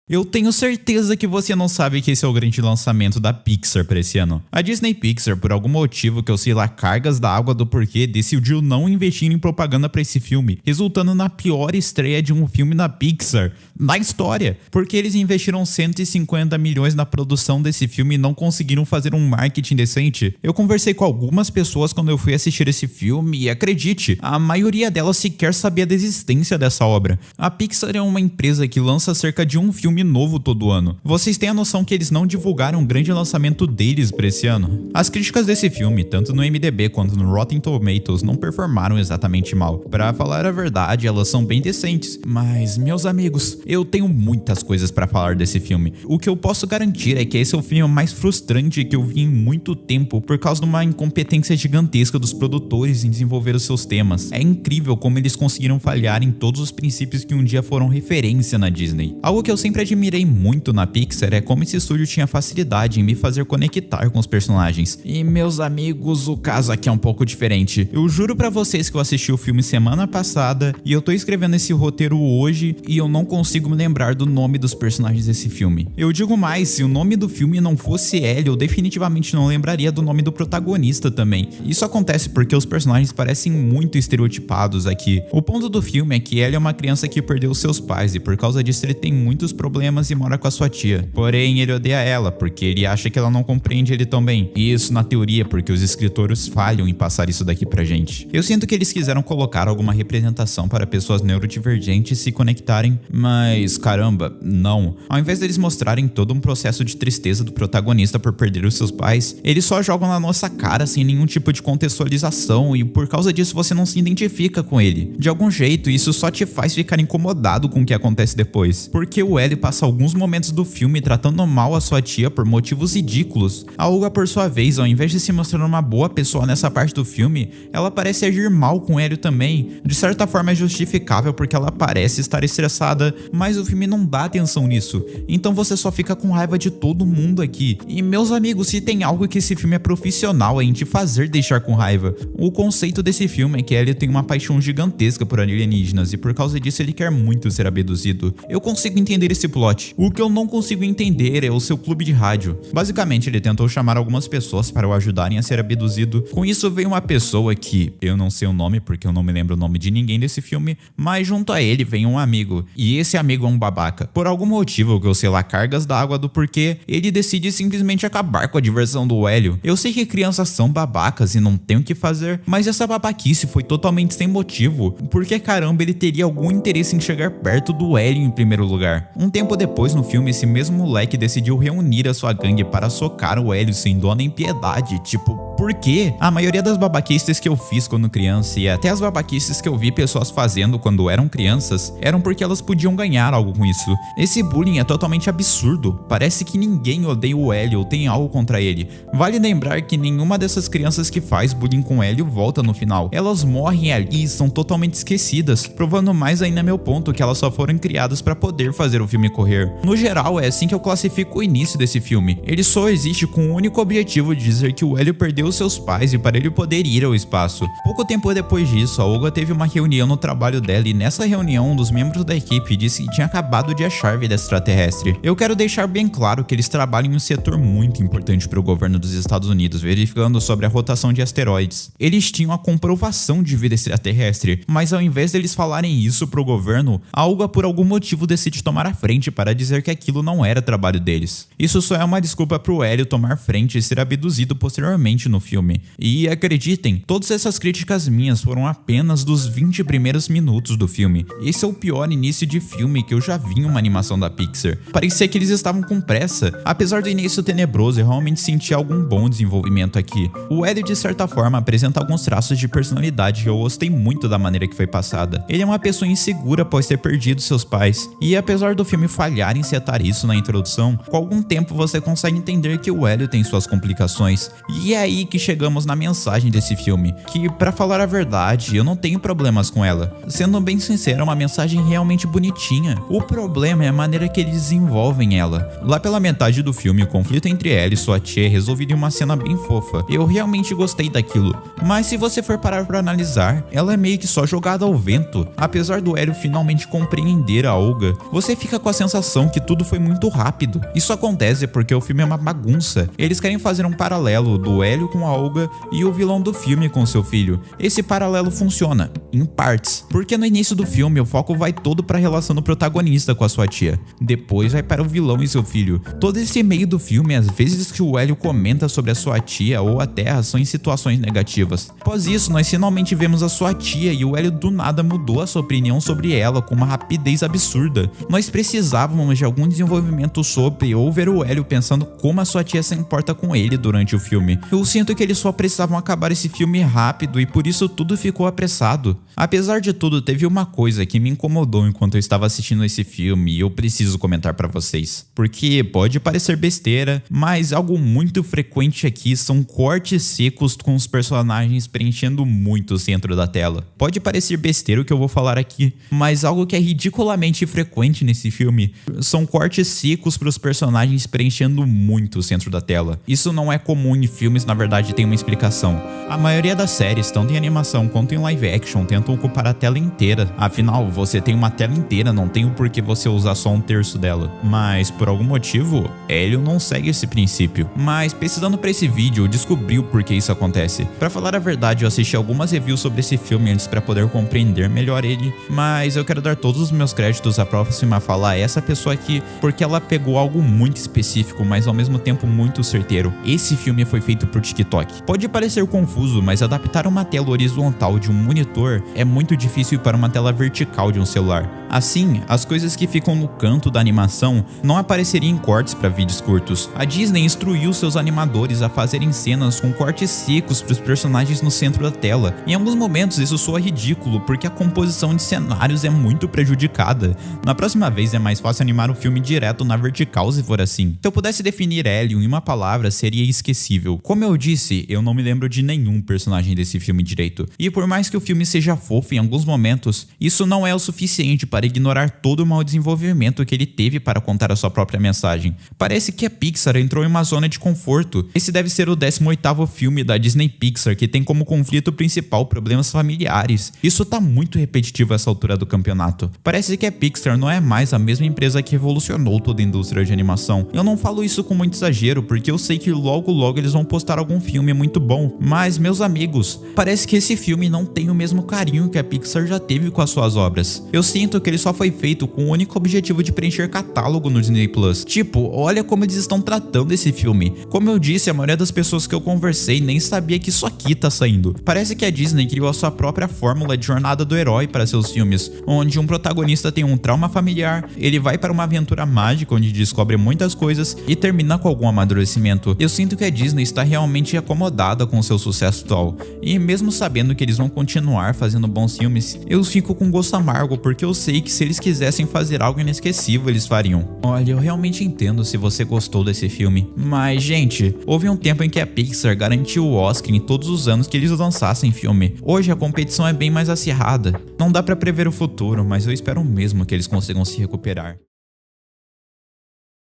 Eu tenho certeza que você não sabe que esse é o grande lançamento da Pixar para esse ano. A Disney Pixar, por algum motivo que eu sei lá cargas da água do porquê, decidiu não investir em propaganda para esse filme, resultando na pior estreia de um filme da Pixar na história, porque eles investiram 150 milhões na produção desse filme e não conseguiram fazer um marketing decente. Eu conversei com algumas pessoas quando eu fui assistir esse filme e acredite, a maioria delas sequer sabia da existência dessa obra. A Pixar é uma empresa que lança cerca de um filme novo todo ano. Vocês têm a noção que eles não divulgaram um grande lançamento deles para esse ano? As críticas desse filme, tanto no IMDb quanto no Rotten Tomatoes, não performaram exatamente mal. Para falar a verdade, elas são bem decentes. Mas, meus amigos, eu tenho muitas coisas para falar desse filme. O que eu posso garantir é que esse é o filme mais frustrante que eu vi em muito tempo por causa de uma incompetência gigantesca dos produtores em desenvolver os seus temas. É incrível como eles conseguiram falhar em todos os princípios que um dia foram referência na Disney. Algo que eu sempre admirei muito na Pixar é como esse estúdio tinha facilidade em me fazer conectar com os personagens. E meus amigos, o caso aqui é um pouco diferente. Eu juro pra vocês que eu assisti o filme semana passada e eu tô escrevendo esse roteiro hoje e eu não consigo me lembrar do nome dos personagens desse filme. Eu digo mais, se o nome do filme não fosse Ellie, eu definitivamente não lembraria do nome do protagonista também. Isso acontece porque os personagens parecem muito estereotipados aqui. O ponto do filme é que Ellie é uma criança que perdeu seus pais e por causa disso ele tem muitos problemas e mora com a sua tia. Porém, ele odeia ela porque ele acha que ela não compreende ele tão bem. E isso na teoria porque os escritores falham em passar isso daqui pra gente. Eu sinto que eles quiseram colocar alguma representação para pessoas neurodivergentes se conectarem, mas caramba, não. Ao invés deles mostrarem todo um processo de tristeza do protagonista por perder os seus pais, eles só jogam na nossa cara sem nenhum tipo de contextualização e por causa disso você não se identifica com ele. De algum jeito, isso só te faz ficar incomodado com o que acontece depois. Porque o Ellie passa alguns momentos do filme tratando mal a sua tia por motivos ridículos. A Olga, por sua vez, ao invés de se mostrar uma boa pessoa nessa parte do filme, ela parece agir mal com o Hélio também. De certa forma é justificável porque ela parece estar estressada, mas o filme não dá atenção nisso, então você só fica com raiva de todo mundo aqui. E meus amigos, se tem algo que esse filme é profissional é em te fazer deixar com raiva. O conceito desse filme é que Hélio tem uma paixão gigantesca por alienígenas e por causa disso ele quer muito ser abduzido. Eu consigo entender esse plot. O que eu não consigo entender é o seu clube de rádio. Basicamente ele tentou chamar algumas pessoas para o ajudarem a ser abduzido. Com isso veio uma pessoa que eu não sei o nome porque eu não me lembro o nome de ninguém desse filme, mas junto a ele vem um amigo, e esse amigo é um babaca. Por algum motivo que eu sei lá cargas d'água do porquê, ele decide simplesmente acabar com a diversão do Hélio. Eu sei que crianças são babacas e não tem o que fazer, mas essa babaquice foi totalmente sem motivo, porque caramba ele teria algum interesse em chegar perto do Hélio em primeiro lugar. Um tempo depois no filme, esse mesmo moleque decidiu reunir a sua gangue para socar o Hélio sem dó nem piedade, tipo, por quê? A maioria das babaquices que eu fiz quando criança e até as babaquices que eu vi pessoas fazendo quando eram crianças eram porque elas podiam ganhar algo com isso. Esse bullying é totalmente absurdo, parece que ninguém odeia o Hélio ou tem algo contra ele. Vale lembrar que nenhuma dessas crianças que faz bullying com o Hélio volta no final. Elas morrem ali e são totalmente esquecidas, provando mais ainda meu ponto que elas só foram criadas para poder fazer o filme correr. No geral é assim que eu classifico o início desse filme. Ele só existe com o único objetivo de dizer que o Hélio perdeu seus pais e para ele poder ir ao espaço. Pouco tempo depois disso, a Olga teve uma reunião no trabalho dela e nessa reunião um dos membros da equipe disse que tinha acabado de achar vida extraterrestre. Eu quero deixar bem claro que eles trabalham em um setor muito importante para o governo dos Estados Unidos, verificando sobre a rotação de asteroides. Eles tinham a comprovação de vida extraterrestre, mas ao invés deles falarem isso pro governo, a Olga por algum motivo decide tomar a frente para dizer que aquilo não era trabalho deles. Isso só é uma desculpa pro Hélio tomar frente e ser abduzido posteriormente no filme. E acreditem, todas essas críticas minhas foram apenas dos 20 primeiros minutos do filme. Esse é o pior início de filme que eu já vi em uma animação da Pixar. Parecia que eles estavam com pressa. Apesar do início tenebroso, eu realmente senti algum bom desenvolvimento aqui. O Hélio de certa forma apresenta alguns traços de personalidade que eu gostei muito da maneira que foi passada. Ele é uma pessoa insegura após ter perdido seus pais. E apesar do filme falhar em setar isso na introdução, com algum tempo você consegue entender que o Hélio tem suas complicações. E é aí que chegamos na mensagem desse filme, que pra falar a verdade, eu não tenho problemas com ela. Sendo bem sincero, é uma mensagem realmente bonitinha. O problema é a maneira que eles desenvolvem ela. Lá pela metade do filme, o conflito entre ela e sua tia é resolvido em uma cena bem fofa. Eu realmente gostei daquilo. Mas se você for parar pra analisar, ela é meio que só jogada ao vento. Apesar do Hélio finalmente compreender a Olga, você fica com a sensação que tudo foi muito rápido. Isso acontece porque o filme é uma bagunça. Eles querem fazer um paralelo do Hélio com a Olga e o vilão do filme com seu filho. Esse paralelo funciona, em partes, porque no início do filme o foco vai todo para a relação do protagonista com a sua tia, depois vai para o vilão e seu filho. Todo esse meio do filme, às vezes que o Hélio comenta sobre a sua tia ou a Terra são em situações negativas. Após isso, nós finalmente vemos a sua tia e o Hélio do nada mudou a sua opinião sobre ela com uma rapidez absurda. Nós precisávamos de algum desenvolvimento sobre ou ver o Hélio pensando como a sua tia se importa com ele durante o filme. Eu sinto que eles só precisavam acabar esse filme rápido e por isso tudo ficou apressado. Apesar de tudo, teve uma coisa que me incomodou enquanto eu estava assistindo esse filme e eu preciso comentar pra vocês. Porque pode parecer besteira, mas algo muito frequente aqui são cortes secos com os personagens preenchendo muito o centro da tela. Pode parecer besteira o que eu vou falar aqui, mas algo que é ridiculamente frequente nesse filme são cortes secos para os personagens preenchendo muito o centro da tela. Isso não é comum em filmes, na verdade tem uma explicação. A maioria das séries, tanto em animação quanto em live action, tentam ocupar a tela inteira. Afinal, você tem uma tela inteira, não tem o porquê você usar só um terço dela. Mas, por algum motivo, Hélio não segue esse princípio. Mas, pesquisando pra esse vídeo, eu descobri o porquê isso acontece. Pra falar a verdade, eu assisti algumas reviews sobre esse filme antes pra poder compreender melhor ele, mas eu quero dar todos os meus créditos à próxima a falar essa pessoa aqui, porque ela pegou algo muito específico, mas ao mesmo tempo muito certeiro. Esse filme foi feito por TikTok TikTok. Pode parecer confuso, mas adaptar uma tela horizontal de um monitor é muito difícil para uma tela vertical de um celular. Assim, as coisas que ficam no canto da animação não apareceriam em cortes para vídeos curtos. A Disney instruiu seus animadores a fazerem cenas com cortes secos para os personagens no centro da tela. Em alguns momentos isso soa ridículo, porque a composição de cenários é muito prejudicada. Na próxima vez é mais fácil animar o filme direto na vertical se for assim. Se eu pudesse definir Helium em uma palavra, seria esquecível. Como eu disse, eu não me lembro de nenhum personagem desse filme direito. E por mais que o filme seja fofo em alguns momentos, isso não é o suficiente para ignorar todo o mau desenvolvimento que ele teve para contar a sua própria mensagem. Parece que a Pixar entrou em uma zona de conforto. Esse deve ser o 18º filme da Disney Pixar que tem como conflito principal problemas familiares. Isso tá muito repetitivo a essa altura do campeonato. Parece que a Pixar não é mais a mesma empresa que revolucionou toda a indústria de animação. Eu não falo isso com muito exagero, porque eu sei que logo eles vão postar algum filme muito bom. Mas, meus amigos, parece que esse filme não tem o mesmo carinho que a Pixar já teve com as suas obras. Eu sinto que ele só foi feito com o único objetivo de preencher catálogo no Disney Plus. Tipo, olha como eles estão tratando esse filme. Como eu disse, a maioria das pessoas que eu conversei nem sabia que isso aqui tá saindo. Parece que a Disney criou a sua própria fórmula de jornada do herói para seus filmes, onde um protagonista tem um trauma familiar, ele vai para uma aventura mágica onde descobre muitas coisas e termina com algum amadurecimento. Eu sinto que a Disney está realmente acomodada com seu sucesso atual, e mesmo sabendo que eles vão continuar fazendo bons filmes, eu fico com gosto amargo, porque eu sei que se eles quisessem fazer algo inesquecível, eles fariam. Olha, eu realmente entendo se você gostou desse filme, mas gente, houve um tempo em que a Pixar garantiu o Oscar em todos os anos que eles lançassem filme. Hoje a competição é bem mais acirrada. Não dá pra prever o futuro, mas eu espero mesmo que eles consigam se recuperar.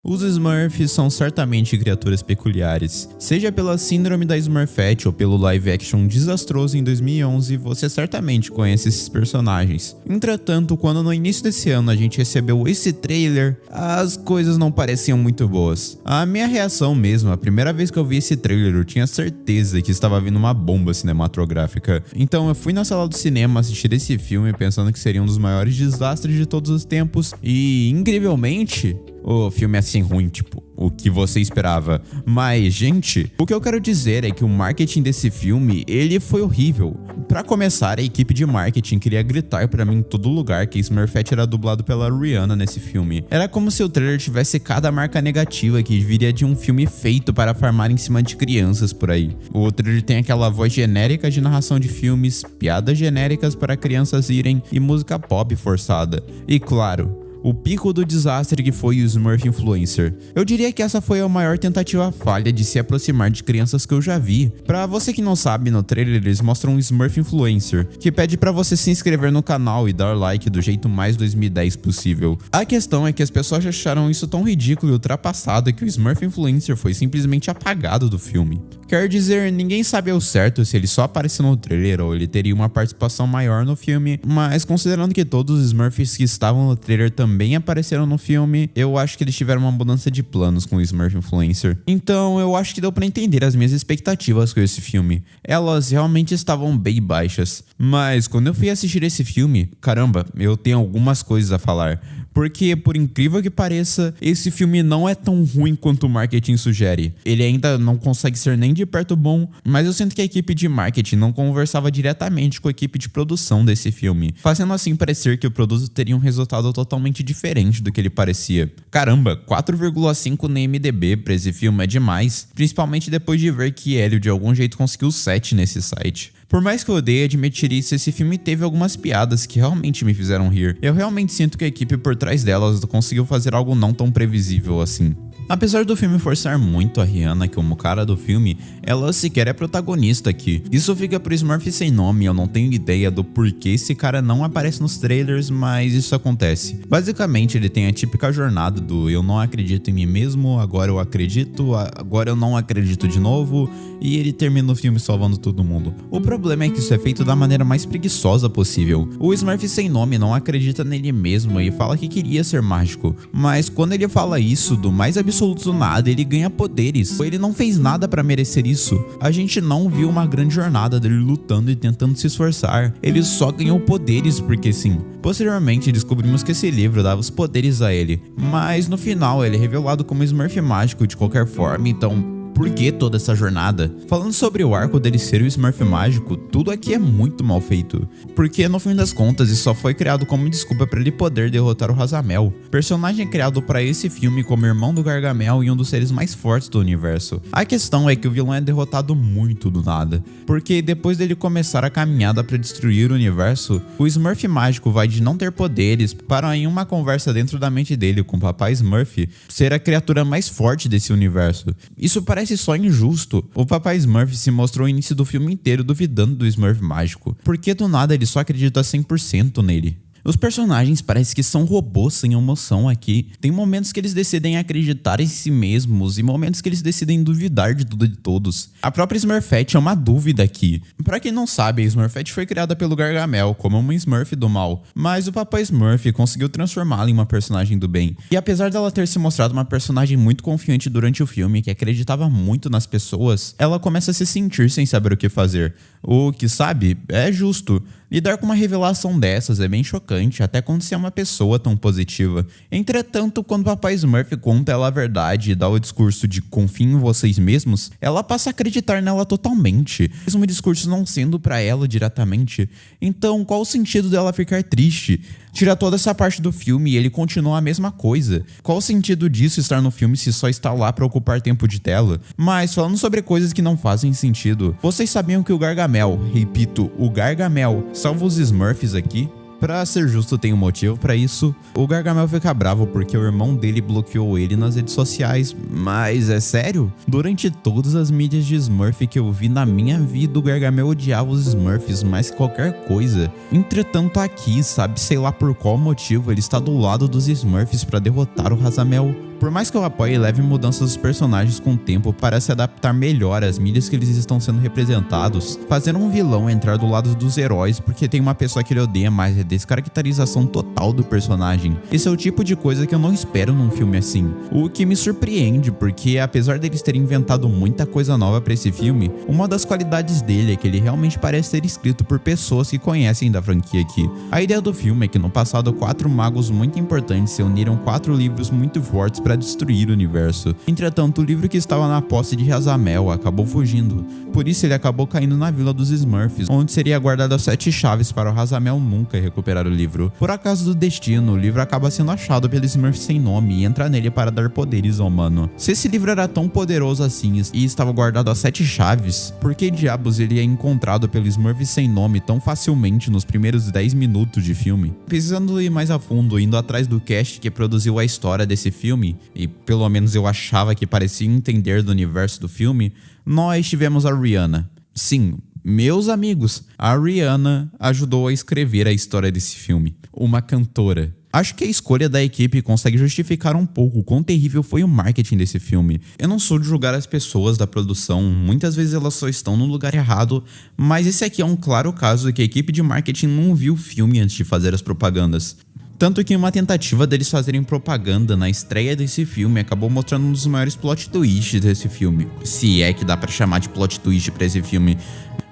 Os Smurfs são certamente criaturas peculiares. Seja pela síndrome da Smurfette ou pelo live action desastroso em 2011, você certamente conhece esses personagens. Entretanto, quando no início desse ano a gente recebeu esse trailer, as coisas não pareciam muito boas. A minha reação mesmo, a primeira vez que eu vi esse trailer, eu tinha certeza que estava vindo uma bomba cinematográfica. Então eu fui na sala do cinema assistir esse filme pensando que seria um dos maiores desastres de todos os tempos e, incrivelmente, o filme é assim ruim, tipo, o que você esperava. Mas, gente, o que eu quero dizer é que o marketing desse filme, ele foi horrível. Pra começar, a equipe de marketing queria gritar pra mim em todo lugar que Smurfette era dublado pela Rihanna nesse filme. Era como se o trailer tivesse cada marca negativa que viria de um filme feito para farmar em cima de crianças por aí. O trailer tem aquela voz genérica de narração de filmes, piadas genéricas para crianças irem e música pop forçada. E claro, o pico do desastre que foi o Smurf Influencer. Eu diria que essa foi a maior tentativa falha de se aproximar de crianças que eu já vi. Pra você que não sabe, no trailer eles mostram um Smurf Influencer, que pede pra você se inscrever no canal e dar like do jeito mais 2010 possível. A questão é que as pessoas acharam isso tão ridículo e ultrapassado que o Smurf Influencer foi simplesmente apagado do filme. Quer dizer, ninguém sabe ao certo se ele só apareceu no trailer ou ele teria uma participação maior no filme, mas considerando que todos os Smurfs que estavam no trailer também apareceram no filme, eu acho que eles tiveram uma mudança de planos com o Smurf Influencer. Então eu acho que deu pra entender as minhas expectativas com esse filme. Elas realmente estavam bem baixas. Mas quando eu fui assistir esse filme, caramba, eu tenho algumas coisas a falar. Porque, por incrível que pareça, esse filme não é tão ruim quanto o marketing sugere. Ele ainda não consegue ser nem de perto bom, mas eu sinto que a equipe de marketing não conversava diretamente com a equipe de produção desse filme, fazendo assim parecer que o produto teria um resultado totalmente diferente do que ele parecia. Caramba, 4,5 no IMDb pra esse filme é demais, principalmente depois de ver que Hélio de algum jeito conseguiu 7 nesse site. Por mais que eu odeie admitir isso, esse filme teve algumas piadas que realmente me fizeram rir. Eu realmente sinto que a equipe por trás delas conseguiu fazer algo não tão previsível assim. Apesar do filme forçar muito a Rihanna como cara do filme, ela sequer é protagonista aqui. Isso fica pro Smurf sem nome, eu não tenho ideia do porquê esse cara não aparece nos trailers, mas isso acontece. Basicamente, ele tem a típica jornada do eu não acredito em mim mesmo, agora eu acredito, agora eu não acredito de novo, e ele termina o filme salvando todo mundo. O problema é que isso é feito da maneira mais preguiçosa possível. O Smurf sem nome não acredita nele mesmo e fala que queria ser mágico, mas quando ele fala isso, do mais absoluto do nada, ele ganha poderes. Ele não fez nada pra merecer isso. A gente não viu uma grande jornada dele lutando e tentando se esforçar. Ele só ganhou poderes porque sim. Posteriormente, descobrimos que esse livro dava os poderes a ele, mas no final ele é revelado como Smurf mágico de qualquer forma, então por que toda essa jornada. Falando sobre o arco dele ser o Smurf mágico, tudo aqui é muito mal feito, porque no fim das contas isso só foi criado como desculpa para ele poder derrotar o Razamel, personagem criado para esse filme como irmão do Gargamel e um dos seres mais fortes do universo. A questão é que o vilão é derrotado muito do nada, porque depois dele começar a caminhada para destruir o universo, o Smurf mágico vai de não ter poderes para, em uma conversa dentro da mente dele com o Papai Smurf, ser a criatura mais forte desse universo. Isso parece só injusto. O Papai Smurf se mostrou o início do filme inteiro duvidando do Smurf mágico, porque do nada ele só acredita 100% nele. Os personagens parecem que são robôs sem emoção aqui. Tem momentos que eles decidem acreditar em si mesmos e momentos que eles decidem duvidar de tudo e de todos. A própria Smurfette é uma dúvida aqui. Pra quem não sabe, a Smurfette foi criada pelo Gargamel como uma Smurf do mal, mas o Papai Smurf conseguiu transformá-la em uma personagem do bem. E apesar dela ter se mostrado uma personagem muito confiante durante o filme, que acreditava muito nas pessoas, ela começa a se sentir sem saber o que fazer. O que, sabe, é justo. Lidar com uma revelação dessas é bem chocante, até quando se é uma pessoa tão positiva. Entretanto, quando o Papai Smurf conta ela a verdade e dá o discurso de confiem em vocês mesmos, ela passa a acreditar nela totalmente, mesmo o discurso não sendo pra ela diretamente. Então, qual o sentido dela ficar triste? Tira toda essa parte do filme e ele continua a mesma coisa. Qual o sentido disso estar no filme se só está lá pra ocupar tempo de tela? Mas, falando sobre coisas que não fazem sentido, vocês sabiam que o Gargamel, repito, o Gargamel, salva os Smurfs aqui? Pra ser justo, tem um motivo pra isso. O Gargamel fica bravo porque o irmão dele bloqueou ele nas redes sociais. Mas é sério? Durante todas as mídias de Smurf que eu vi na minha vida, o Gargamel odiava os Smurfs mais que qualquer coisa. Entretanto aqui, sabe sei lá por qual motivo, ele está do lado dos Smurfs pra derrotar o Razamel. Por mais que eu apoie e leve mudanças dos personagens com o tempo para se adaptar melhor às mídias que eles estão sendo representados, fazer um vilão entrar do lado dos heróis porque tem uma pessoa que ele odeia mais é descaracterização total do personagem. Esse é o tipo de coisa que eu não espero num filme assim. O que me surpreende porque, apesar deles terem inventado muita coisa nova para esse filme, uma das qualidades dele é que ele realmente parece ser escrito por pessoas que conhecem da franquia aqui. A ideia do filme é que no passado 4 magos muito importantes se uniram 4 livros muito fortes para destruir o universo. Entretanto, o livro que estava na posse de Razamel acabou fugindo. Por isso ele acabou caindo na vila dos Smurfs, onde seria guardado as 7 chaves para o Razamel nunca recuperar o livro. Por acaso do destino, o livro acaba sendo achado pelo Smurf sem nome e entra nele para dar poderes ao humano. Se esse livro era tão poderoso assim e estava guardado as 7 chaves, por que diabos ele é encontrado pelo Smurf sem nome tão facilmente nos primeiros 10 minutos de filme? Precisando ir mais a fundo, indo atrás do cast que produziu a história desse filme, e pelo menos eu achava que parecia entender do universo do filme, nós tivemos a Rihanna. Sim, meus amigos, a Rihanna ajudou a escrever a história desse filme. Uma cantora. Acho que a escolha da equipe consegue justificar um pouco o quão terrível foi o marketing desse filme. Eu não sou de julgar as pessoas da produção, muitas vezes elas só estão no lugar errado, mas esse aqui é um claro caso de que a equipe de marketing não viu o filme antes de fazer as propagandas. Tanto que uma tentativa deles fazerem propaganda na estreia desse filme acabou mostrando um dos maiores plot twists desse filme. Se é que dá pra chamar de plot twist pra esse filme.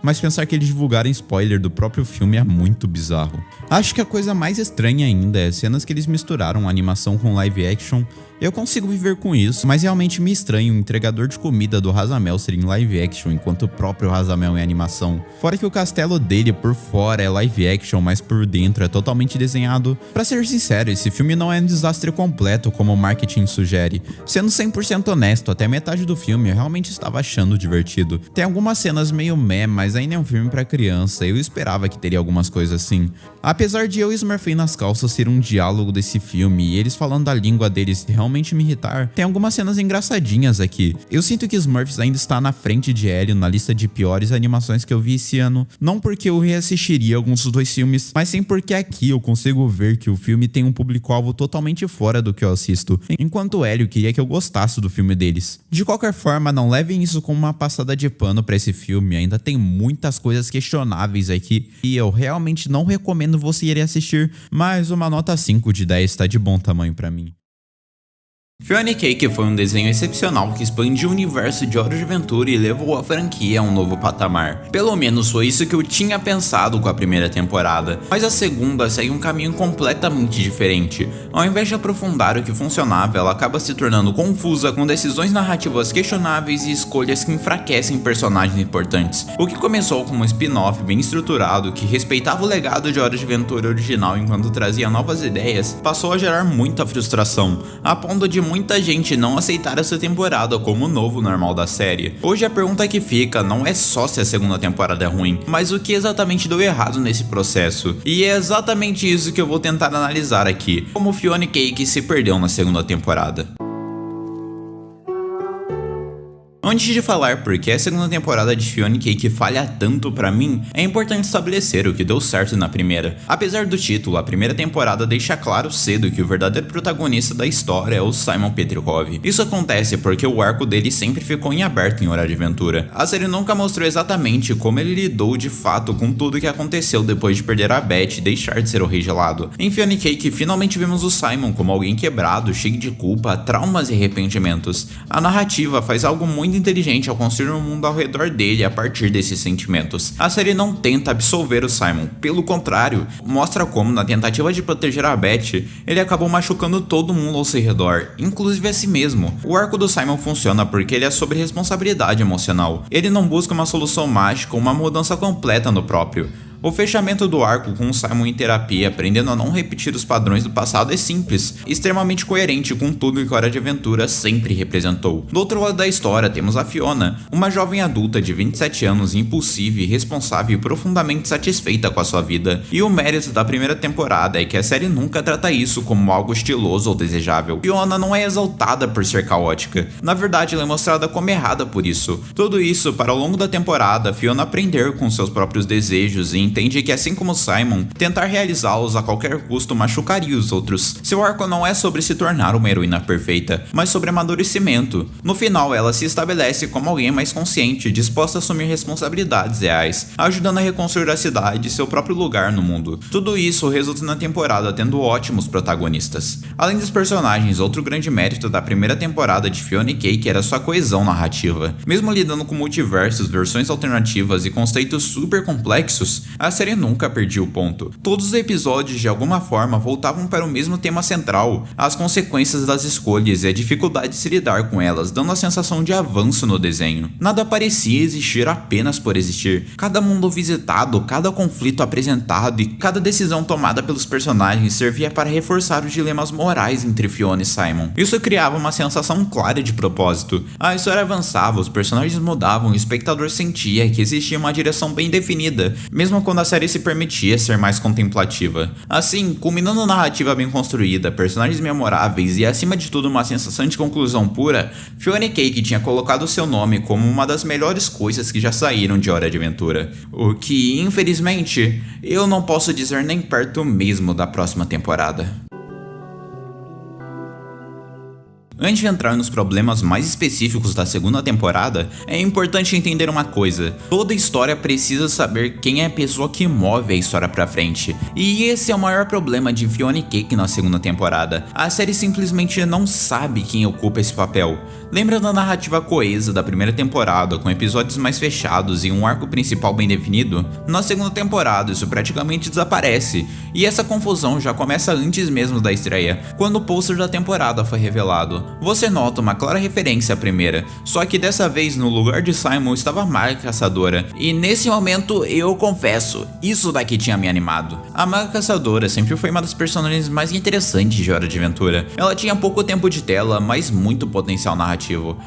Mas pensar que eles divulgaram spoiler do próprio filme é muito bizarro. Acho que a coisa mais estranha ainda é cenas que eles misturaram animação com live action. Eu consigo viver com isso, mas realmente me estranha o entregador de comida do Razamel ser em live action, enquanto o próprio Razamel é animação. Fora que o castelo dele por fora é live action, mas por dentro é totalmente desenhado. Pra ser sincero, esse filme não é um desastre completo como o marketing sugere. Sendo 100% honesto, até metade do filme eu realmente estava achando divertido. Tem algumas cenas meio meh, mas ainda é um filme pra criança, eu esperava que teria algumas coisas assim. Apesar de eu e Smurfei nas calças ser um diálogo desse filme e eles falando a língua deles realmente me irritar, tem algumas cenas engraçadinhas aqui. Eu sinto que Smurfs ainda está na frente de Hélio na lista de piores animações que eu vi esse ano, não porque eu reassistiria alguns dos dois filmes, mas sim porque aqui eu consigo ver que o filme tem um público-alvo totalmente fora do que eu assisto, enquanto o Hélio queria que eu gostasse do filme deles. De qualquer forma, não levem isso como uma passada de pano pra esse filme, ainda tem muitas coisas questionáveis aqui e eu realmente não recomendo você ir assistir, mas uma nota 5 de 10 tá de bom tamanho pra mim. Fiona e Cake foi um desenho excepcional que expandiu o universo de Hora de Aventura e levou a franquia a um novo patamar. Pelo menos foi isso que eu tinha pensado com a primeira temporada, mas a segunda segue um caminho completamente diferente. Ao invés de aprofundar o que funcionava, ela acaba se tornando confusa, com decisões narrativas questionáveis e escolhas que enfraquecem personagens importantes. O que começou como um spin-off bem estruturado, que respeitava o legado de Hora de Aventura original enquanto trazia novas ideias, passou a gerar muita frustração, a ponto de muita gente não aceitar essa temporada como o novo normal da série. Hoje a pergunta que fica não é só se a segunda temporada é ruim, mas o que exatamente deu errado nesse processo. E é exatamente isso que eu vou tentar analisar aqui, como Fiona e Cake se perdeu na segunda temporada. Antes de falar por que a segunda temporada de Fiona e Cake falha tanto pra mim, é importante estabelecer o que deu certo na primeira. Apesar do título, a primeira temporada deixa claro cedo que o verdadeiro protagonista da história é o Simon Petrikov. Isso acontece porque o arco dele sempre ficou em aberto em Hora de Aventura. A série nunca mostrou exatamente como ele lidou de fato com tudo que aconteceu depois de perder a Beth e deixar de ser o Rei Gelado. Em Fiona e Cake, finalmente vimos o Simon como alguém quebrado, cheio de culpa, traumas e arrependimentos. A narrativa faz algo muito inteligente ao construir um mundo ao redor dele a partir desses sentimentos. A série não tenta absolver o Simon, pelo contrário, mostra como, na tentativa de proteger a Beth, ele acabou machucando todo mundo ao seu redor, inclusive a si mesmo. O arco do Simon funciona porque ele é sobre responsabilidade emocional. Ele não busca uma solução mágica ou uma mudança completa no próprio. O fechamento do arco com o Simon em terapia, aprendendo a não repetir os padrões do passado, é simples, extremamente coerente com tudo que Hora de Aventura sempre representou. Do outro lado da história temos a Fiona, uma jovem adulta de 27 anos, impulsiva, irresponsável e profundamente satisfeita com a sua vida. E o mérito da primeira temporada é que a série nunca trata isso como algo estiloso ou desejável. Fiona não é exaltada por ser caótica, na verdade ela é mostrada como errada por isso. Tudo isso para ao longo da temporada Fiona aprender com seus próprios desejos e entende que, assim como Simon, tentar realizá-los a qualquer custo machucaria os outros. Seu arco não é sobre se tornar uma heroína perfeita, mas sobre amadurecimento. No final, ela se estabelece como alguém mais consciente, disposta a assumir responsabilidades reais, ajudando a reconstruir a cidade e seu próprio lugar no mundo. Tudo isso resulta na temporada tendo ótimos protagonistas. Além dos personagens, outro grande mérito da primeira temporada de Fiona e Cake era sua coesão narrativa. Mesmo lidando com multiversos, versões alternativas e conceitos super complexos, a série nunca perdia o ponto. Todos os episódios de alguma forma voltavam para o mesmo tema central, as consequências das escolhas e a dificuldade de se lidar com elas, dando a sensação de avanço no desenho. Nada parecia existir apenas por existir. Cada mundo visitado, cada conflito apresentado e cada decisão tomada pelos personagens servia para reforçar os dilemas morais entre Fiona e Simon. Isso criava uma sensação clara de propósito. A história avançava, os personagens mudavam e o espectador sentia que existia uma direção bem definida, mesmo quando a série se permitia ser mais contemplativa. Assim, culminando a narrativa bem construída, personagens memoráveis e acima de tudo uma sensação de conclusão pura, Fiona e Cake tinha colocado seu nome como uma das melhores coisas que já saíram de Hora de Aventura. O que, infelizmente, eu não posso dizer nem perto mesmo da próxima temporada. Antes de entrar nos problemas mais específicos da segunda temporada, é importante entender uma coisa: toda história precisa saber quem é a pessoa que move a história pra frente. E esse é o maior problema de Fiona e Cake na segunda temporada. A série simplesmente não sabe quem ocupa esse papel. Lembra da narrativa coesa da primeira temporada, com episódios mais fechados e um arco principal bem definido? Na segunda temporada isso praticamente desaparece, e essa confusão já começa antes mesmo da estreia, quando o pôster da temporada foi revelado. Você nota uma clara referência à primeira, só que dessa vez no lugar de Simon estava a Maga Caçadora, e nesse momento eu confesso, isso daqui tinha me animado. A Maga Caçadora sempre foi uma das personagens mais interessantes de Hora de Aventura. Ela tinha pouco tempo de tela, mas muito potencial narrativo.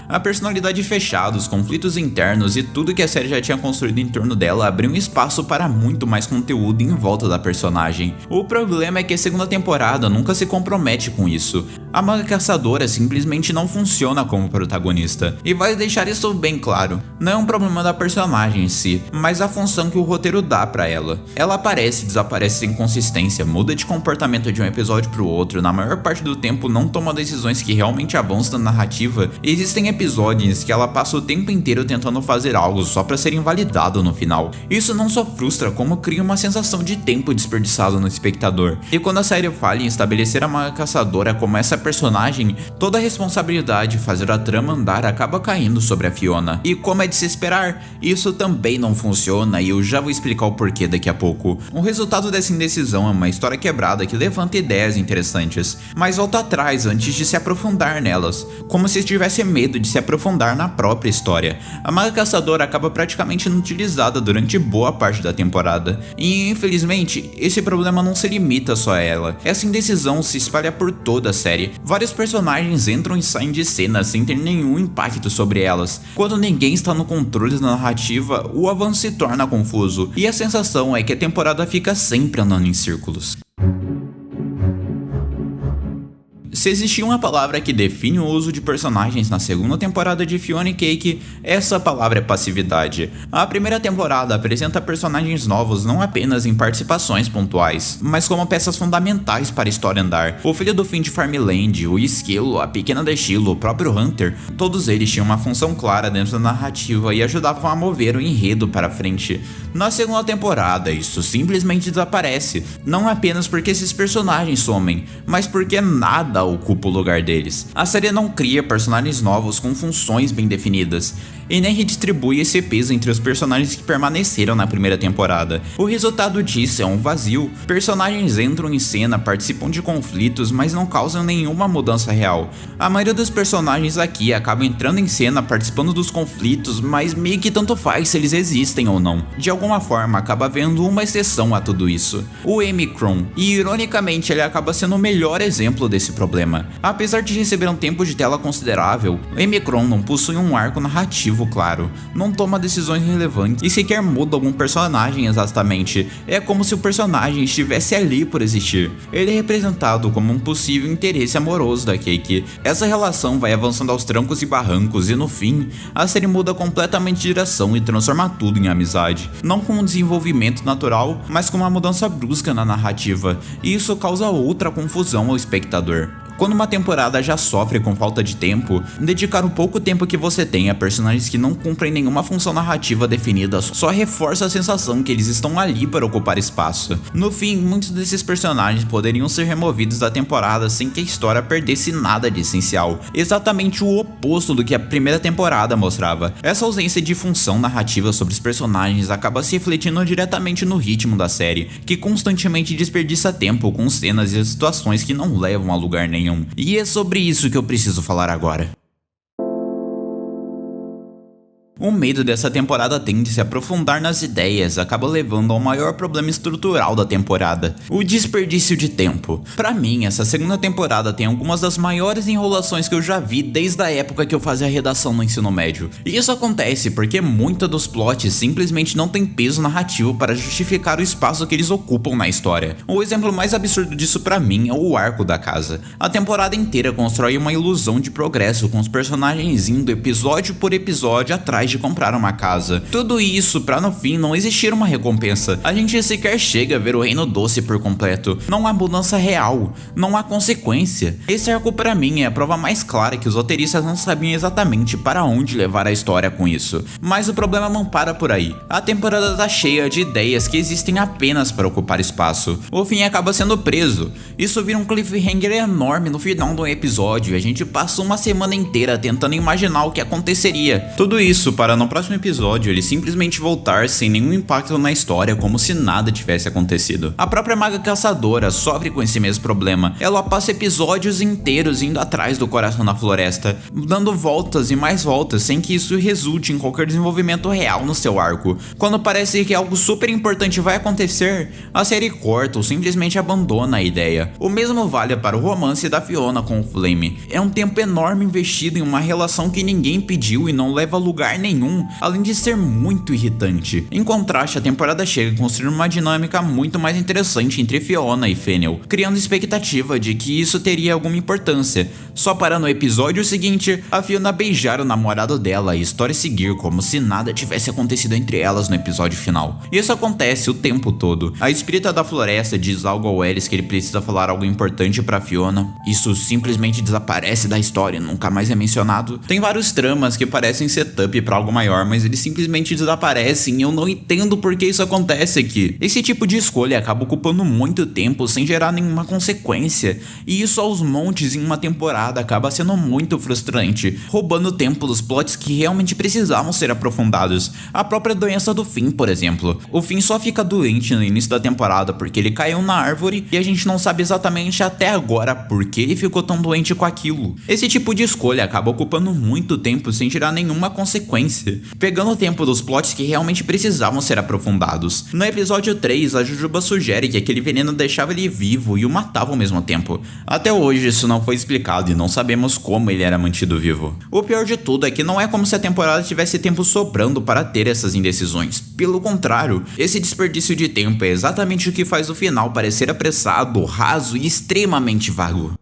A personalidade fechada, os conflitos internos e tudo que a série já tinha construído em torno dela abriu um espaço para muito mais conteúdo em volta da personagem. O problema é que a segunda temporada nunca se compromete com isso. A Maga Caçadora simplesmente não funciona como protagonista, e vai deixar isso bem claro. Não é um problema da personagem em si, mas a função que o roteiro dá pra ela. Ela aparece e desaparece sem consistência, muda de comportamento de um episódio pro outro, na maior parte do tempo não toma decisões que realmente avançam na narrativa, e existem episódios que ela passa o tempo inteiro tentando fazer algo só pra ser invalidado no final. Isso não só frustra, como cria uma sensação de tempo desperdiçado no espectador. E quando a série falha em estabelecer a Maga Caçadora como essa personagem, toda toda a responsabilidade de fazer a trama andar acaba caindo sobre a Fiona. E como é de se esperar, isso também não funciona e eu já vou explicar o porquê daqui a pouco. O resultado dessa indecisão é uma história quebrada que levanta ideias interessantes, mas volta atrás antes de se aprofundar nelas, como se tivesse medo de se aprofundar na própria história. A Maga Caçadora acaba praticamente inutilizada durante boa parte da temporada, e infelizmente esse problema não se limita só a ela. Essa indecisão se espalha por toda a série. Vários personagens entram e saem de cena sem ter nenhum impacto sobre elas. Quando ninguém está no controle da narrativa, o avanço se torna confuso, e a sensação é que a temporada fica sempre andando em círculos. Se existia uma palavra que define o uso de personagens na segunda temporada de Fiona e Cake, essa palavra é passividade. A primeira temporada apresenta personagens novos não apenas em participações pontuais, mas como peças fundamentais para a história andar. O filho do Finn de Farmland, o Esquilo, a pequena Destilo, o próprio Hunter, todos eles tinham uma função clara dentro da narrativa e ajudavam a mover o enredo para frente. Na segunda temporada, isso simplesmente desaparece, não apenas porque esses personagens somem, mas porque nada ocupa o lugar deles. A série não cria personagens novos com funções bem definidas, e nem redistribui esse peso entre os personagens que permaneceram na primeira temporada. O resultado disso é um vazio. Personagens entram em cena, participam de conflitos, mas não causam nenhuma mudança real. A maioria dos personagens aqui acaba entrando em cena, participando dos conflitos, mas meio que tanto faz se eles existem ou não. De alguma forma, acaba havendo uma exceção a tudo isso: o Omicron, e ironicamente ele acaba sendo o melhor exemplo desse problema. Apesar de receber um tempo de tela considerável, o Omicron não possui um arco narrativo claro, não toma decisões relevantes e sequer muda algum personagem exatamente. É como se o personagem estivesse ali por existir. Ele é representado como um possível interesse amoroso da Cake. Essa relação vai avançando aos trancos e barrancos e no fim, a série muda completamente de direção e transforma tudo em amizade. Não com um desenvolvimento natural, mas com uma mudança brusca na narrativa, e isso causa outra confusão ao espectador. Quando uma temporada já sofre com falta de tempo, dedicar o pouco tempo que você tem a personagens que não cumprem nenhuma função narrativa definida só reforça a sensação que eles estão ali para ocupar espaço. No fim, muitos desses personagens poderiam ser removidos da temporada sem que a história perdesse nada de essencial, exatamente o oposto do que a primeira temporada mostrava. Essa ausência de função narrativa sobre os personagens acaba se refletindo diretamente no ritmo da série, que constantemente desperdiça tempo com cenas e situações que não levam a lugar nenhum. E é sobre isso que eu preciso falar agora. O medo dessa temporada tende a se aprofundar nas ideias, acaba levando ao maior problema estrutural da temporada: o desperdício de tempo. Pra mim, essa segunda temporada tem algumas das maiores enrolações que eu já vi desde a época que eu fazia redação no ensino médio. E isso acontece porque muitos dos plots simplesmente não tem peso narrativo para justificar o espaço que eles ocupam na história. O exemplo mais absurdo disso pra mim é o arco da casa. A temporada inteira constrói uma ilusão de progresso, com os personagens indo episódio por episódio atrás de comprar uma casa. Tudo isso pra no fim não existir uma recompensa. A gente sequer chega a ver o Reino Doce por completo. Não há mudança real, não há consequência. Esse arco pra mim é a prova mais clara que os roteiristas não sabiam exatamente para onde levar a história com isso. Mas o problema não para por aí. A temporada tá cheia de ideias que existem apenas para ocupar espaço. O fim acaba sendo preso. Isso vira um cliffhanger enorme no final do episódio e a gente passa uma semana inteira tentando imaginar o que aconteceria. Tudo isso para no próximo episódio ele simplesmente voltar sem nenhum impacto na história, como se nada tivesse acontecido. A própria Maga Caçadora sofre com esse mesmo problema. Ela passa episódios inteiros indo atrás do coração na floresta, dando voltas e mais voltas sem que isso resulte em qualquer desenvolvimento real no seu arco. Quando parece que algo super importante vai acontecer, a série corta ou simplesmente abandona a ideia. O mesmo vale para o romance da Fiona com o Flame. É um tempo enorme investido em uma relação que ninguém pediu e não leva a lugar nenhum, além de ser muito irritante. Em contraste, a temporada chega a construir uma dinâmica muito mais interessante entre Fiona e Fennel, criando expectativa de que isso teria alguma importância, só para no episódio seguinte, a Fiona beijar o namorado dela e a história seguir como se nada tivesse acontecido entre elas no episódio final. Isso acontece o tempo todo. A espírita da floresta diz algo ao Ellis que ele precisa falar algo importante para Fiona. Isso simplesmente desaparece da história e nunca mais é mencionado. Tem vários tramas que parecem setup para algo maior, mas eles simplesmente desaparecem e eu não entendo por que isso acontece aqui. Esse tipo de escolha acaba ocupando muito tempo sem gerar nenhuma consequência, e isso aos montes em uma temporada acaba sendo muito frustrante, roubando tempo dos plots que realmente precisavam ser aprofundados. A própria doença do Finn, por exemplo. O Finn só fica doente no início da temporada porque ele caiu na árvore e a gente não sabe exatamente até agora por que ele ficou tão doente com aquilo. Esse tipo de escolha acaba ocupando muito tempo sem gerar nenhuma consequência, pegando o tempo dos plots que realmente precisavam ser aprofundados. No episódio 3, a Jujuba sugere que aquele veneno deixava ele vivo e o matava ao mesmo tempo. Até hoje isso não foi explicado e não sabemos como ele era mantido vivo. O pior de tudo é que não é como se a temporada tivesse tempo sobrando para ter essas indecisões. Pelo contrário, esse desperdício de tempo é exatamente o que faz o final parecer apressado, raso e extremamente vago.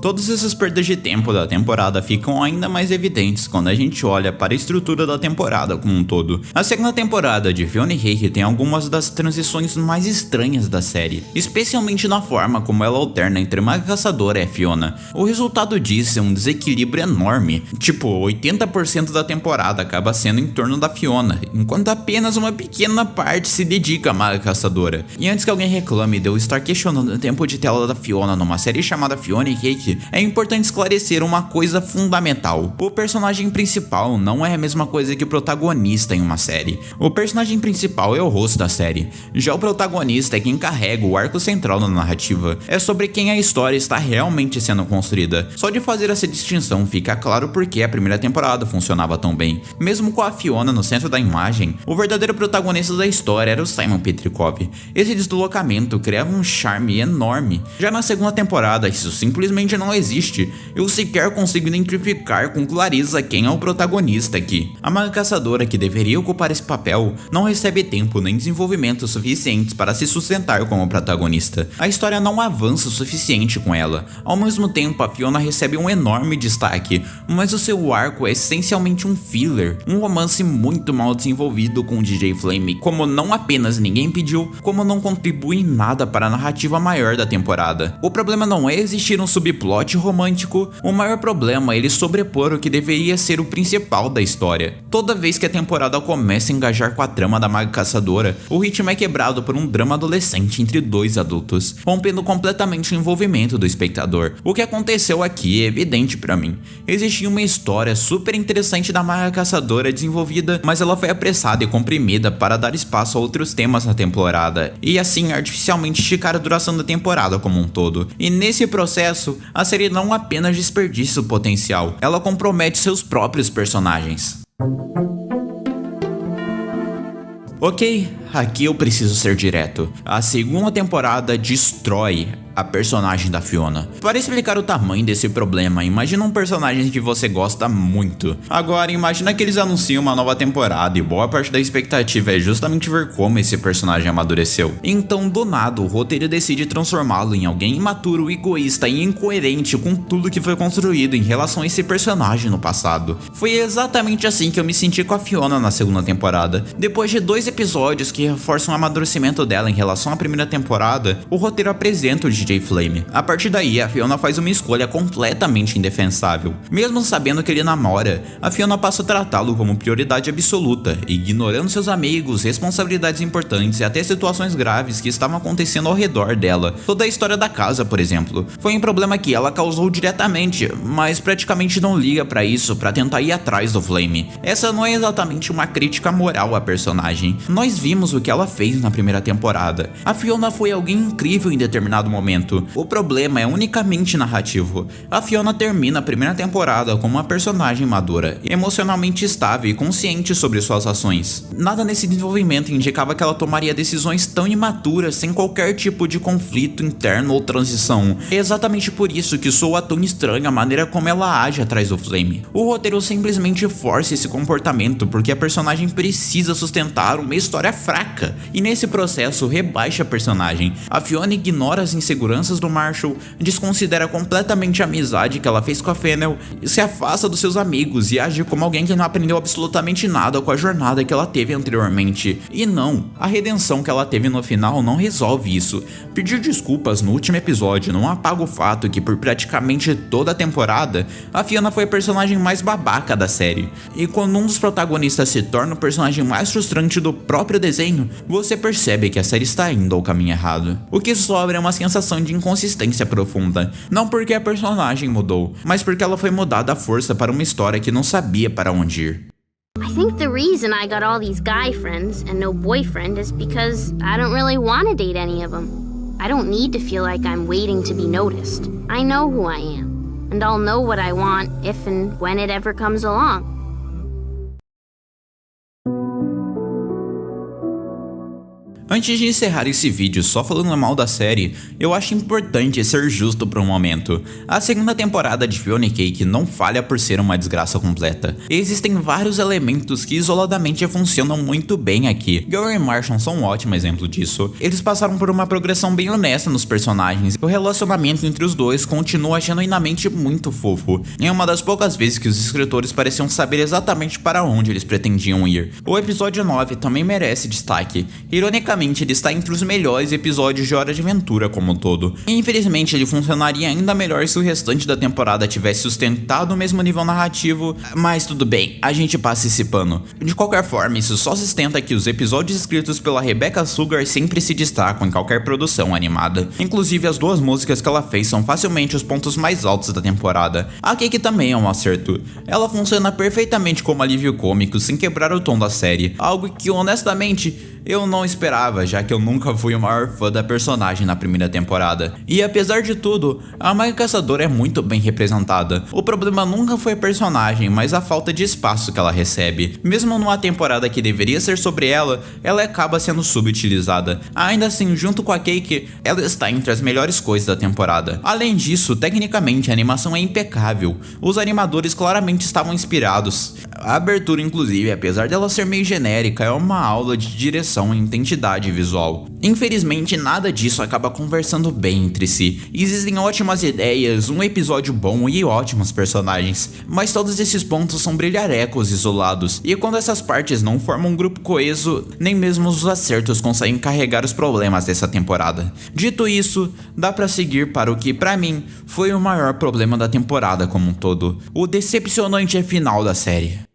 Todas essas perdas de tempo da temporada ficam ainda mais evidentes quando a gente olha para a estrutura da temporada como um todo. A segunda temporada de Fiona e Heike tem algumas das transições mais estranhas da série, especialmente na forma como ela alterna entre Maga Caçadora e a Fiona. O resultado disso é um desequilíbrio enorme, tipo 80% da temporada acaba sendo em torno da Fiona, enquanto apenas uma pequena parte se dedica à Maga Caçadora. E antes que alguém reclame de eu estar questionando o tempo de tela da Fiona numa série chamada Fiona e Heike, é importante esclarecer uma coisa fundamental. O personagem principal não é a mesma coisa que o protagonista em uma série. O personagem principal é o rosto da série. Já o protagonista é quem carrega o arco central na narrativa. É sobre quem a história está realmente sendo construída. Só de fazer essa distinção fica claro por que a primeira temporada funcionava tão bem. Mesmo com a Fiona no centro da imagem, o verdadeiro protagonista da história era o Simon Petrikov. Esse deslocamento criava um charme enorme. Já na segunda temporada, isso simplesmente não existe. Eu sequer consigo identificar com clareza quem é o protagonista aqui. A Maga Caçadora, que deveria ocupar esse papel, não recebe tempo nem desenvolvimento suficientes para se sustentar como protagonista. A história não avança o suficiente com ela. Ao mesmo tempo, a Fiona recebe um enorme destaque, mas o seu arco é essencialmente um filler, um romance muito mal desenvolvido com o DJ Flame, como não apenas ninguém pediu, como não contribui em nada para a narrativa maior da temporada. O problema não é existir um subplot romântico, o maior problema é ele sobrepor o que deveria ser o principal da história. Toda vez que a temporada começa a engajar com a trama da Maga Caçadora, o ritmo é quebrado por um drama adolescente entre dois adultos, rompendo completamente o envolvimento do espectador. O que aconteceu aqui é evidente pra mim. Existia uma história super interessante da Maga Caçadora desenvolvida, mas ela foi apressada e comprimida para dar espaço a outros temas na temporada, e assim artificialmente esticar a duração da temporada como um todo. E nesse processo, a série não apenas desperdiça o potencial, ela compromete seus próprios personagens. Ok, aqui eu preciso ser direto. A segunda temporada destrói a personagem da Fiona. Para explicar o tamanho desse problema, imagina um personagem que você gosta muito. Agora, imagina que eles anunciam uma nova temporada e boa parte da expectativa é justamente ver como esse personagem amadureceu. Então, do nada, o roteiro decide transformá-lo em alguém imaturo, egoísta e incoerente com tudo que foi construído em relação a esse personagem no passado. Foi exatamente assim que eu me senti com a Fiona na segunda temporada. Depois de 2 episódios que reforçam o amadurecimento dela em relação à primeira temporada, o roteiro apresenta o DJ Flame. A partir daí, a Fiona faz uma escolha completamente indefensável. Mesmo sabendo que ele namora, a Fiona passa a tratá-lo como prioridade absoluta, ignorando seus amigos, responsabilidades importantes e até situações graves que estavam acontecendo ao redor dela. Toda a história da casa, por exemplo, foi um problema que ela causou diretamente, mas praticamente não liga pra isso pra tentar ir atrás do Flame. Essa não é exatamente uma crítica moral à personagem. Nós vimos o que ela fez na primeira temporada. A Fiona foi alguém incrível em determinado momento. O problema é unicamente narrativo. A Fiona termina a primeira temporada como uma personagem madura, emocionalmente estável e consciente sobre suas ações. Nada nesse desenvolvimento indicava que ela tomaria decisões tão imaturas sem qualquer tipo de conflito interno ou transição. É exatamente por isso que soa tão estranha a maneira como ela age atrás do Flame. O roteiro simplesmente força esse comportamento porque a personagem precisa sustentar uma história fraca, e nesse processo rebaixa a personagem. A Fiona ignora as inseguranças inseguranças do Marshall, desconsidera completamente a amizade que ela fez com a Fennel, se afasta dos seus amigos e age como alguém que não aprendeu absolutamente nada com a jornada que ela teve anteriormente. E não, a redenção que ela teve no final não resolve isso. Pedir desculpas no último episódio não apaga o fato que por praticamente toda a temporada, a Fiona foi a personagem mais babaca da série. E quando um dos protagonistas se torna o personagem mais frustrante do próprio desenho, você percebe que a série está indo ao caminho errado. O que sobra é uma sensação de inconsistência profunda, não porque a personagem mudou, mas porque ela foi mudada à força para uma história que não sabia para onde ir. I think the reason I got all these guy friends and no boyfriend is because I don't really want to date any of them. I don't need to feel like I'm waiting to be noticed. I know who I am, and I'll know what I want if and when it ever comes along. Antes de encerrar esse vídeo só falando mal da série, eu acho importante ser justo por um momento. A segunda temporada de Fiona e Cake não falha por ser uma desgraça completa. Existem vários elementos que isoladamente funcionam muito bem aqui. Gary e Marshall são um ótimo exemplo disso. Eles passaram por uma progressão bem honesta nos personagens, e o relacionamento entre os dois continua genuinamente muito fofo. É uma das poucas vezes que os escritores pareciam saber exatamente para onde eles pretendiam ir. O episódio 9 também merece destaque. Ironicamente, ele está entre os melhores episódios de Hora de Aventura como um todo. Infelizmente, ele funcionaria ainda melhor se o restante da temporada tivesse sustentado o mesmo nível narrativo, mas tudo bem, a gente passa esse pano. De qualquer forma, isso só sustenta que os episódios escritos pela Rebecca Sugar sempre se destacam em qualquer produção animada. Inclusive, as duas músicas que ela fez são facilmente os pontos mais altos da temporada. A Cake também é um acerto. Ela funciona perfeitamente como alívio cômico sem quebrar o tom da série, algo que honestamente eu não esperava, já que eu nunca fui o maior fã da personagem na primeira temporada. E apesar de tudo, a Mãe Caçadora é muito bem representada. O problema nunca foi a personagem, mas a falta de espaço que ela recebe. Mesmo numa temporada que deveria ser sobre ela, ela acaba sendo subutilizada. Ainda assim, junto com a Cake, ela está entre as melhores coisas da temporada. Além disso, tecnicamente a animação é impecável. Os animadores claramente estavam inspirados. A abertura, inclusive, apesar dela ser meio genérica, é uma aula de direção e identidade visual. Infelizmente, nada disso acaba conversando bem entre si. Existem ótimas ideias, um episódio bom e ótimos personagens, mas todos esses pontos são brilharecos isolados, e quando essas partes não formam um grupo coeso, nem mesmo os acertos conseguem carregar os problemas dessa temporada. Dito isso, dá pra seguir para o que, pra mim, foi o maior problema da temporada como um todo: o decepcionante final da série.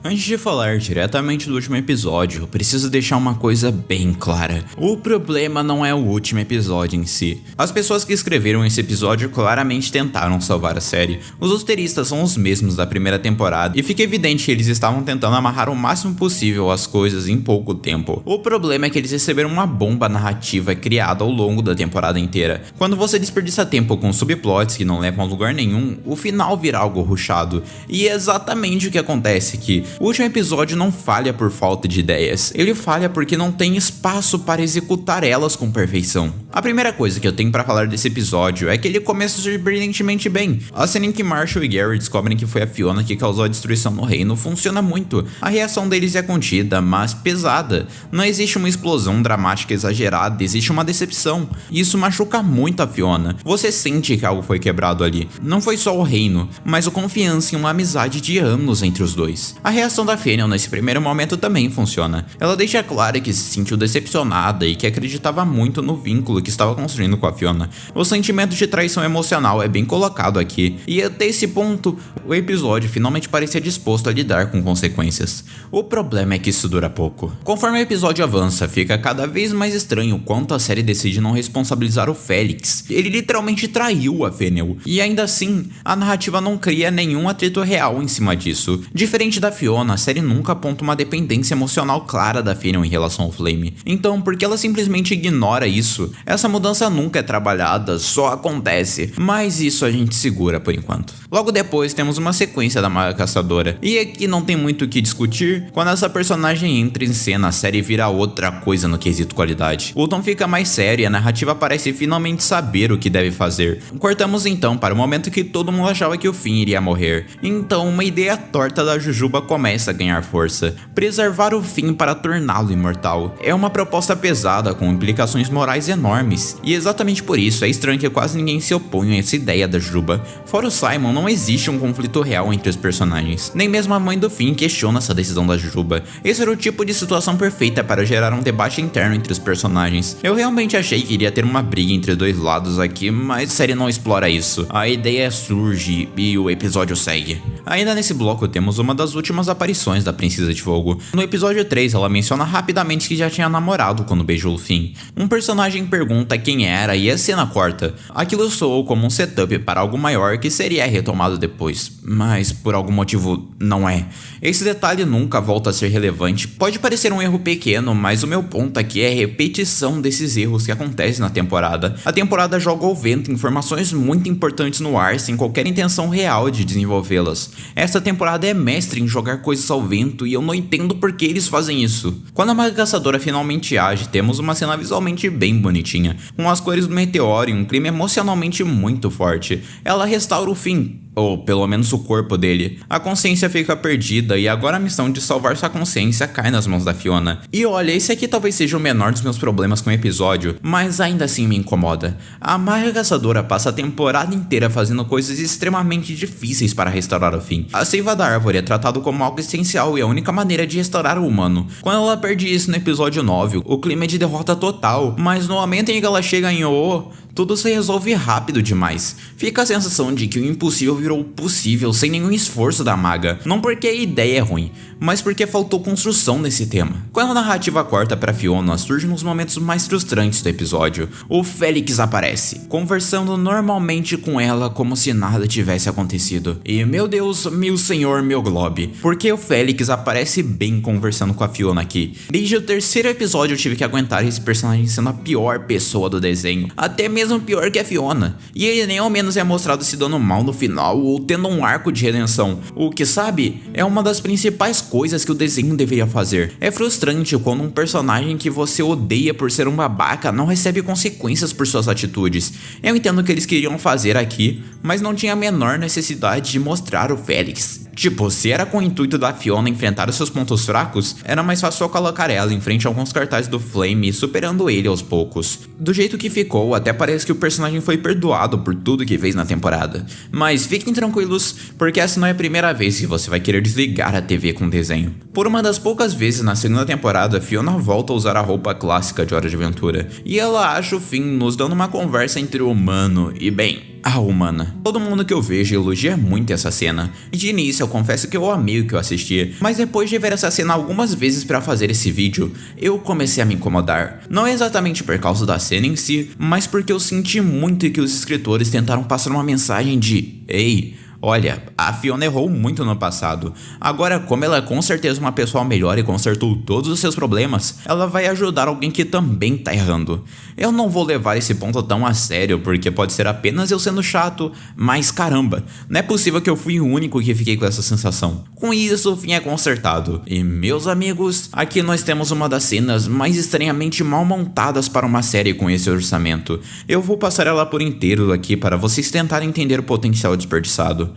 Antes de falar diretamente do último episódio, eu preciso deixar uma coisa bem clara. O problema não é o último episódio em si. As pessoas que escreveram esse episódio claramente tentaram salvar a série. Os roteiristas são os mesmos da primeira temporada, e fica evidente que eles estavam tentando amarrar o máximo possível as coisas em pouco tempo. O problema é que eles receberam uma bomba narrativa criada ao longo da temporada inteira. Quando você desperdiça tempo com subplots que não levam a lugar nenhum, o final vira algo rushado. E é exatamente o que acontece aqui. O último episódio não falha por falta de ideias, ele falha porque não tem espaço para executar elas com perfeição. A primeira coisa que eu tenho para falar desse episódio é que ele começa surpreendentemente bem. A cena em que Marshall e Gary descobrem que foi a Fiona que causou a destruição no reino funciona muito. A reação deles é contida, mas pesada. Não existe uma explosão dramática exagerada, existe uma decepção. E isso machuca muito a Fiona. Você sente que algo foi quebrado ali. Não foi só o reino, mas a confiança em uma amizade de anos entre os dois. A reação da Fennel nesse primeiro momento também funciona. Ela deixa claro que se sentiu decepcionada e que acreditava muito no vínculo que estava construindo com a Fiona. O sentimento de traição emocional é bem colocado aqui, e até esse ponto, o episódio finalmente parecia disposto a lidar com consequências. O problema é que isso dura pouco. Conforme o episódio avança, fica cada vez mais estranho o quanto a série decide não responsabilizar o Félix. Ele literalmente traiu a Fennel, e ainda assim, a narrativa não cria nenhum atrito real em cima disso. Diferente da Fiona, a série nunca aponta uma dependência emocional clara da Fennel em relação ao Flame. Então, porque ela simplesmente ignora isso, essa mudança nunca é trabalhada, só acontece. Mas isso a gente segura por enquanto. Logo depois temos uma sequência da Mãe Caçadora, e aqui não tem muito o que discutir. Quando essa personagem entra em cena, a série vira outra coisa no quesito qualidade. O tom fica mais sério e a narrativa parece finalmente saber o que deve fazer. Cortamos então para o momento que todo mundo achava que o Finn iria morrer. Então uma ideia torta da Jujuba começa começa a ganhar força. Preservar o Finn para torná-lo imortal é uma proposta pesada com implicações morais enormes, e exatamente por isso é estranho que quase ninguém se oponha a essa ideia da Juba. Fora o Simon, não existe um conflito real entre os personagens. Nem mesmo a mãe do Finn questiona essa decisão da Juba. Esse era o tipo de situação perfeita para gerar um debate interno entre os personagens. Eu realmente achei que iria ter uma briga entre dois lados aqui, mas a série não explora isso. A ideia surge e o episódio segue. Ainda nesse bloco temos uma das últimas aparições da Princesa de Fogo. No episódio 3 ela menciona rapidamente que já tinha namorado quando beijou o Finn. Um personagem pergunta quem era e a cena corta. Aquilo soou como um setup para algo maior que seria retomado depois, mas por algum motivo não é. Esse detalhe nunca volta a ser relevante. Pode parecer um erro pequeno, mas o meu ponto aqui é a repetição desses erros que acontecem na temporada. A temporada joga ao vento informações muito importantes no ar sem qualquer intenção real de desenvolvê-las. Essa temporada é mestre em jogar coisas ao vento e eu não entendo por que eles fazem isso. Quando a Maga Caçadora finalmente age, temos uma cena visualmente bem bonitinha, com as cores do meteoro e um clima emocionalmente muito forte. Ela restaura o Finn, ou pelo menos o corpo dele. A consciência fica perdida e agora a missão de salvar sua consciência cai nas mãos da Fiona. E olha, esse aqui talvez seja o menor dos meus problemas com o episódio, mas ainda assim me incomoda. A Maga Caçadora passa a temporada inteira fazendo coisas extremamente difíceis para restaurar o Finn. A seiva da árvore é tratado como algo essencial e a única maneira de restaurar o humano. Quando ela perde isso no episódio 9, o clima é de derrota total, mas no momento em que ela chega em Oo, tudo se resolve rápido demais. Fica a sensação de que o impossível virou possível sem nenhum esforço da maga. Não porque a ideia é ruim, mas porque faltou construção nesse tema. Quando a narrativa corta pra Fiona, surge nos momentos mais frustrantes do episódio. O Félix aparece, conversando normalmente com ela como se nada tivesse acontecido. E meu Deus, meu senhor, meu globe, porque o Félix aparece bem conversando com a Fiona aqui. Desde o terceiro episódio eu tive que aguentar esse personagem sendo a pior pessoa do desenho, até mesmo pior que a Fiona. E ele nem ao menos é mostrado se dando mal no final ou tendo um arco de redenção. O que, sabe, é uma das principais coisas que o desenho deveria fazer. É frustrante quando um personagem que você odeia por ser um babaca não recebe consequências por suas atitudes. Eu entendo o que eles queriam fazer aqui, mas não tinha a menor necessidade de mostrar o Félix. Tipo, se era com o intuito da Fiona enfrentar os seus pontos fracos, era mais fácil só colocar ela em frente a alguns cartazes do Flame, superando ele aos poucos. Do jeito que ficou, até parece que o personagem foi perdoado por tudo que fez na temporada. Mas fiquem tranquilos, porque essa não é a primeira vez que você vai querer desligar a TV com desenho. Por uma das poucas vezes na segunda temporada, Fiona volta a usar a roupa clássica de Hora de Aventura, e ela acha o Finn nos dando uma conversa entre o humano e, bem, a humana. Todo mundo que eu vejo elogia muito essa cena. E de início eu confesso que eu amei o que eu assisti, mas depois de ver essa cena algumas vezes para fazer esse vídeo, eu comecei a me incomodar. Não exatamente por causa da cena em si, mas porque eu senti muito que os escritores tentaram passar uma mensagem de: ei, olha, a Fiona errou muito no passado. Agora, como ela é com certeza uma pessoa melhor e consertou todos os seus problemas, ela vai ajudar alguém que também tá errando. Eu não vou levar esse ponto tão a sério, porque pode ser apenas eu sendo chato, mas caramba, não é possível que eu fui o único que fiquei com essa sensação. Com isso, o fim é consertado. E meus amigos, aqui nós temos uma das cenas mais estranhamente mal montadas para uma série com esse orçamento. Eu vou passar ela por inteiro aqui para vocês tentarem entender o potencial desperdiçado.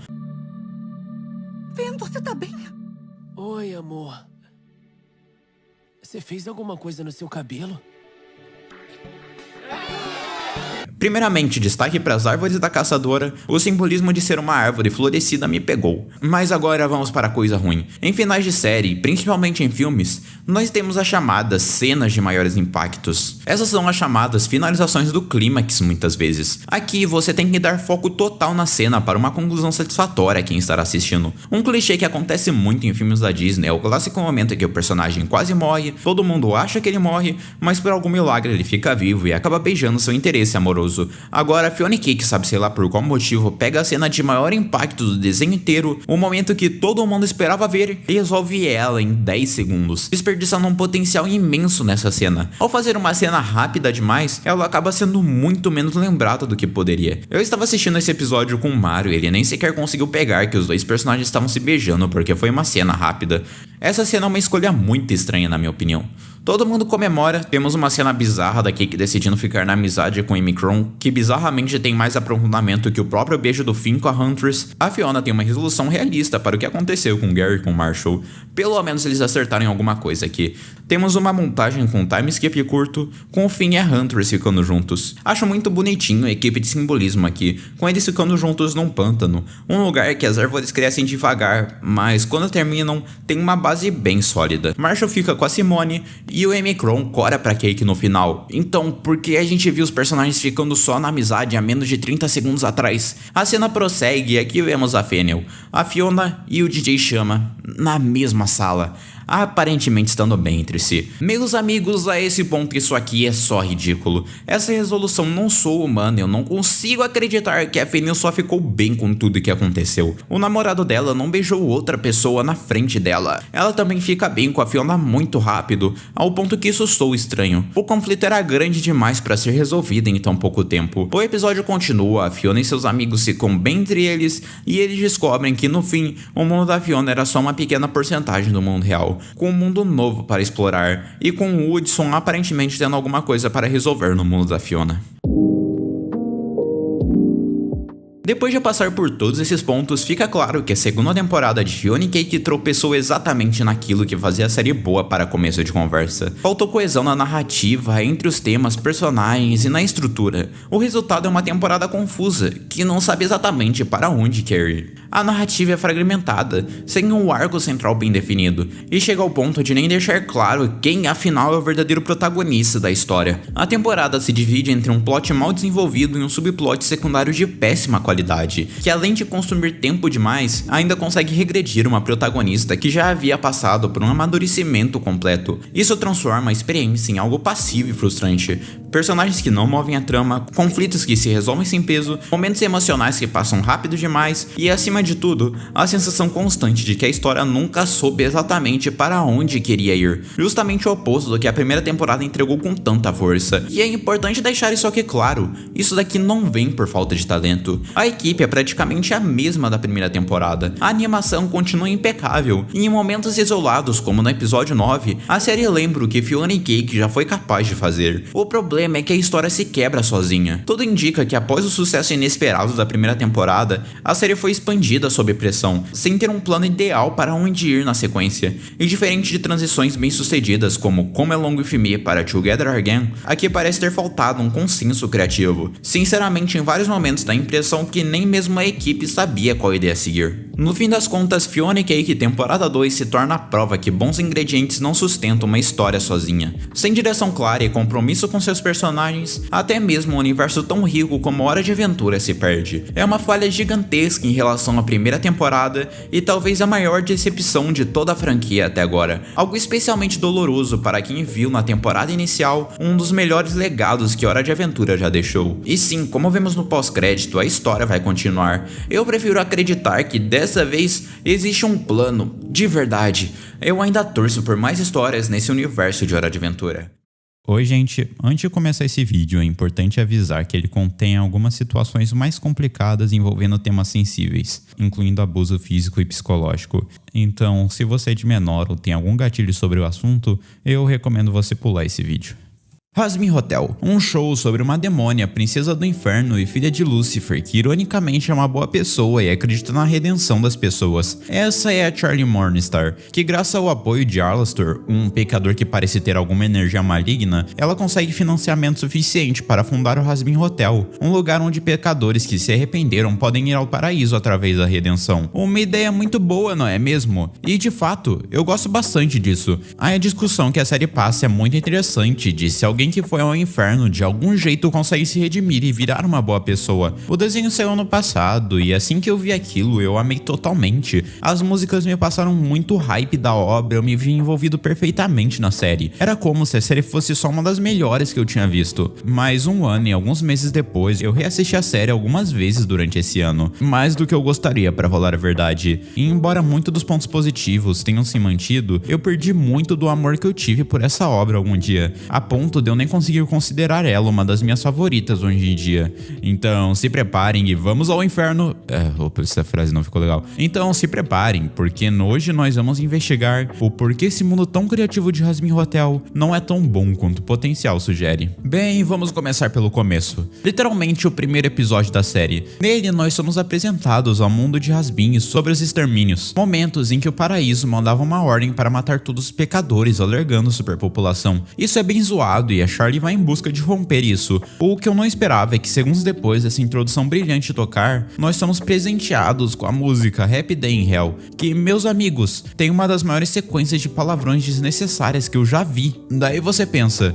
Finn, você tá bem? Oi, amor. Você fez alguma coisa no seu cabelo? Primeiramente, destaque para as árvores da caçadora. O simbolismo de ser uma árvore florescida me pegou. Mas agora vamos para a coisa ruim. Em finais de série, principalmente em filmes, nós temos as chamadas cenas de maiores impactos. Essas são as chamadas finalizações do clímax muitas vezes. Aqui você tem que dar foco total na cena para uma conclusão satisfatória a quem estará assistindo. Um clichê que acontece muito em filmes da Disney é o clássico momento em que o personagem quase morre, todo mundo acha que ele morre, mas por algum milagre ele fica vivo e acaba beijando seu interesse amoroso. Agora, Fiona Cake, sabe sei lá por qual motivo, pega a cena de maior impacto do desenho inteiro, o momento que todo mundo esperava ver, e resolve ela em 10 segundos, desperdiçando um potencial imenso nessa cena. Ao fazer uma cena rápida demais, ela acaba sendo muito menos lembrada do que poderia. Eu estava assistindo esse episódio com o Mario e ele nem sequer conseguiu pegar que os dois personagens estavam se beijando porque foi uma cena rápida. Essa cena é uma escolha muito estranha na minha opinião. Todo mundo comemora, temos uma cena bizarra da Cake decidindo ficar na amizade com Omicron, que bizarramente tem mais aprofundamento que o próprio beijo do Finn com a Huntress. A Fiona tem uma resolução realista para o que aconteceu com Gary e com Marshall. Pelo menos eles acertaram em alguma coisa aqui. Temos uma montagem com time skip curto, com o Finn e a Huntress ficando juntos. Acho muito bonitinho a equipe de simbolismo aqui, com eles ficando juntos num pântano, um lugar que as árvores crescem devagar, mas quando terminam, tem uma base bem sólida. Marshall fica com a Simone e o Omicron cora pra Cake no final. Então, por que a gente viu os personagens ficando só na amizade há menos de 30 segundos atrás? A cena prossegue e aqui vemos a Fennel, a Fiona e o DJ Chama na mesma sala, aparentemente estando bem entre si. Meus amigos, a esse ponto isso aqui é só ridículo. Essa resolução não sou humana, eu não consigo acreditar que a Fennel só ficou bem com tudo que aconteceu. O namorado dela não beijou outra pessoa na frente dela. Ela também fica bem com a Fiona muito rápido, ao ponto que isso soou estranho. O conflito era grande demais para ser resolvido em tão pouco tempo. O episódio continua, a Fiona e seus amigos ficam bem entre eles, e eles descobrem que no fim, o mundo da Fiona era só uma pequena porcentagem do mundo real, com um mundo novo para explorar, e com o Woodson aparentemente tendo alguma coisa para resolver no mundo da Fiona. Depois de passar por todos esses pontos, fica claro que a segunda temporada de Fiona e Cake tropeçou exatamente naquilo que fazia a série boa para começo de conversa. Faltou coesão na narrativa, entre os temas, personagens e na estrutura. O resultado é uma temporada confusa, que não sabe exatamente para onde quer ir. A narrativa é fragmentada, sem um arco central bem definido, e chega ao ponto de nem deixar claro quem afinal é o verdadeiro protagonista da história. A temporada se divide entre um plot mal desenvolvido e um subplot secundário de péssima qualidade, que além de consumir tempo demais, ainda consegue regredir uma protagonista que já havia passado por um amadurecimento completo. Isso transforma a experiência em algo passivo e frustrante. Personagens que não movem a trama, conflitos que se resolvem sem peso, momentos emocionais que passam rápido demais e, acima de tudo, a sensação constante de que a história nunca soube exatamente para onde queria ir. Justamente o oposto do que a primeira temporada entregou com tanta força. E é importante deixar isso aqui claro, isso daqui não vem por falta de talento. A equipe é praticamente a mesma da primeira temporada. A animação continua impecável, e em momentos isolados, como no episódio 9, a série lembra o que Fiona e Cake já foi capaz de fazer. O problema é que a história se quebra sozinha. Tudo indica que após o sucesso inesperado da primeira temporada, a série foi expandida sob pressão, sem ter um plano ideal para onde ir na sequência. E diferente de transições bem sucedidas como Come Along With Me para Together Again, aqui parece ter faltado um consenso criativo. Sinceramente, em vários momentos dá a impressão que nem mesmo a equipe sabia qual ideia seguir. No fim das contas, Fiona e Cake temporada 2 se torna a prova que bons ingredientes não sustentam uma história sozinha. Sem direção clara e compromisso com seus personagens, até mesmo um universo tão rico como Hora de Aventura se perde. É uma falha gigantesca em relação à primeira temporada e talvez a maior decepção de toda a franquia até agora. Algo especialmente doloroso para quem viu na temporada inicial um dos melhores legados que Hora de Aventura já deixou. E sim, como vemos no pós-crédito, a história vai continuar. Eu prefiro acreditar que dessa vez existe um plano, de verdade. Eu ainda torço por mais histórias nesse universo de Hora de Aventura. Oi gente, antes de começar esse vídeo é importante avisar que ele contém algumas situações mais complicadas envolvendo temas sensíveis, incluindo abuso físico e psicológico. Então, se você é de menor ou tem algum gatilho sobre o assunto, eu recomendo você pular esse vídeo. Hazbin Hotel, um show sobre uma demônia, princesa do inferno e filha de Lúcifer, que ironicamente é uma boa pessoa e acredita na redenção das pessoas. Essa é a Charlie Morningstar, que graças ao apoio de Alastor, um pecador que parece ter alguma energia maligna, ela consegue financiamento suficiente para fundar o Hazbin Hotel, um lugar onde pecadores que se arrependeram podem ir ao paraíso através da redenção. Uma ideia muito boa, não é mesmo? E de fato, eu gosto bastante disso. A discussão que a série passa é muito interessante de se alguém que foi ao inferno de algum jeito consegue se redimir e virar uma boa pessoa. O desenho saiu ano passado e assim que eu vi aquilo eu amei totalmente. As músicas me passaram muito hype da obra, eu me vi envolvido perfeitamente na série. Era como se a série fosse só uma das melhores que eu tinha visto. Mas um ano e alguns meses depois eu reassisti a série algumas vezes durante esse ano, mais do que eu gostaria, pra falar a verdade. E embora muitos dos pontos positivos tenham se mantido, eu perdi muito do amor que eu tive por essa obra algum dia, a ponto de eu nem conseguir considerar ela uma das minhas favoritas hoje em dia. Então se preparem e vamos ao inferno. Opa, essa frase não ficou legal. Então se preparem, porque hoje nós vamos investigar o porquê esse mundo tão criativo de Jasmine Hotel não é tão bom quanto o potencial sugere. Bem, vamos começar pelo começo. Literalmente o primeiro episódio da série. Nele nós somos apresentados ao mundo de Jasmine sobre os extermínios. Momentos em que o paraíso mandava uma ordem para matar todos os pecadores, alergando superpopulação. Isso é bem zoado e a Charlie vai em busca de romper isso. O que eu não esperava é que segundos depois dessa introdução brilhante tocar, nós somos presenteados com a música Happy Day in Hell, que, meus amigos, tem uma das maiores sequências de palavrões desnecessárias que eu já vi. Daí você pensa,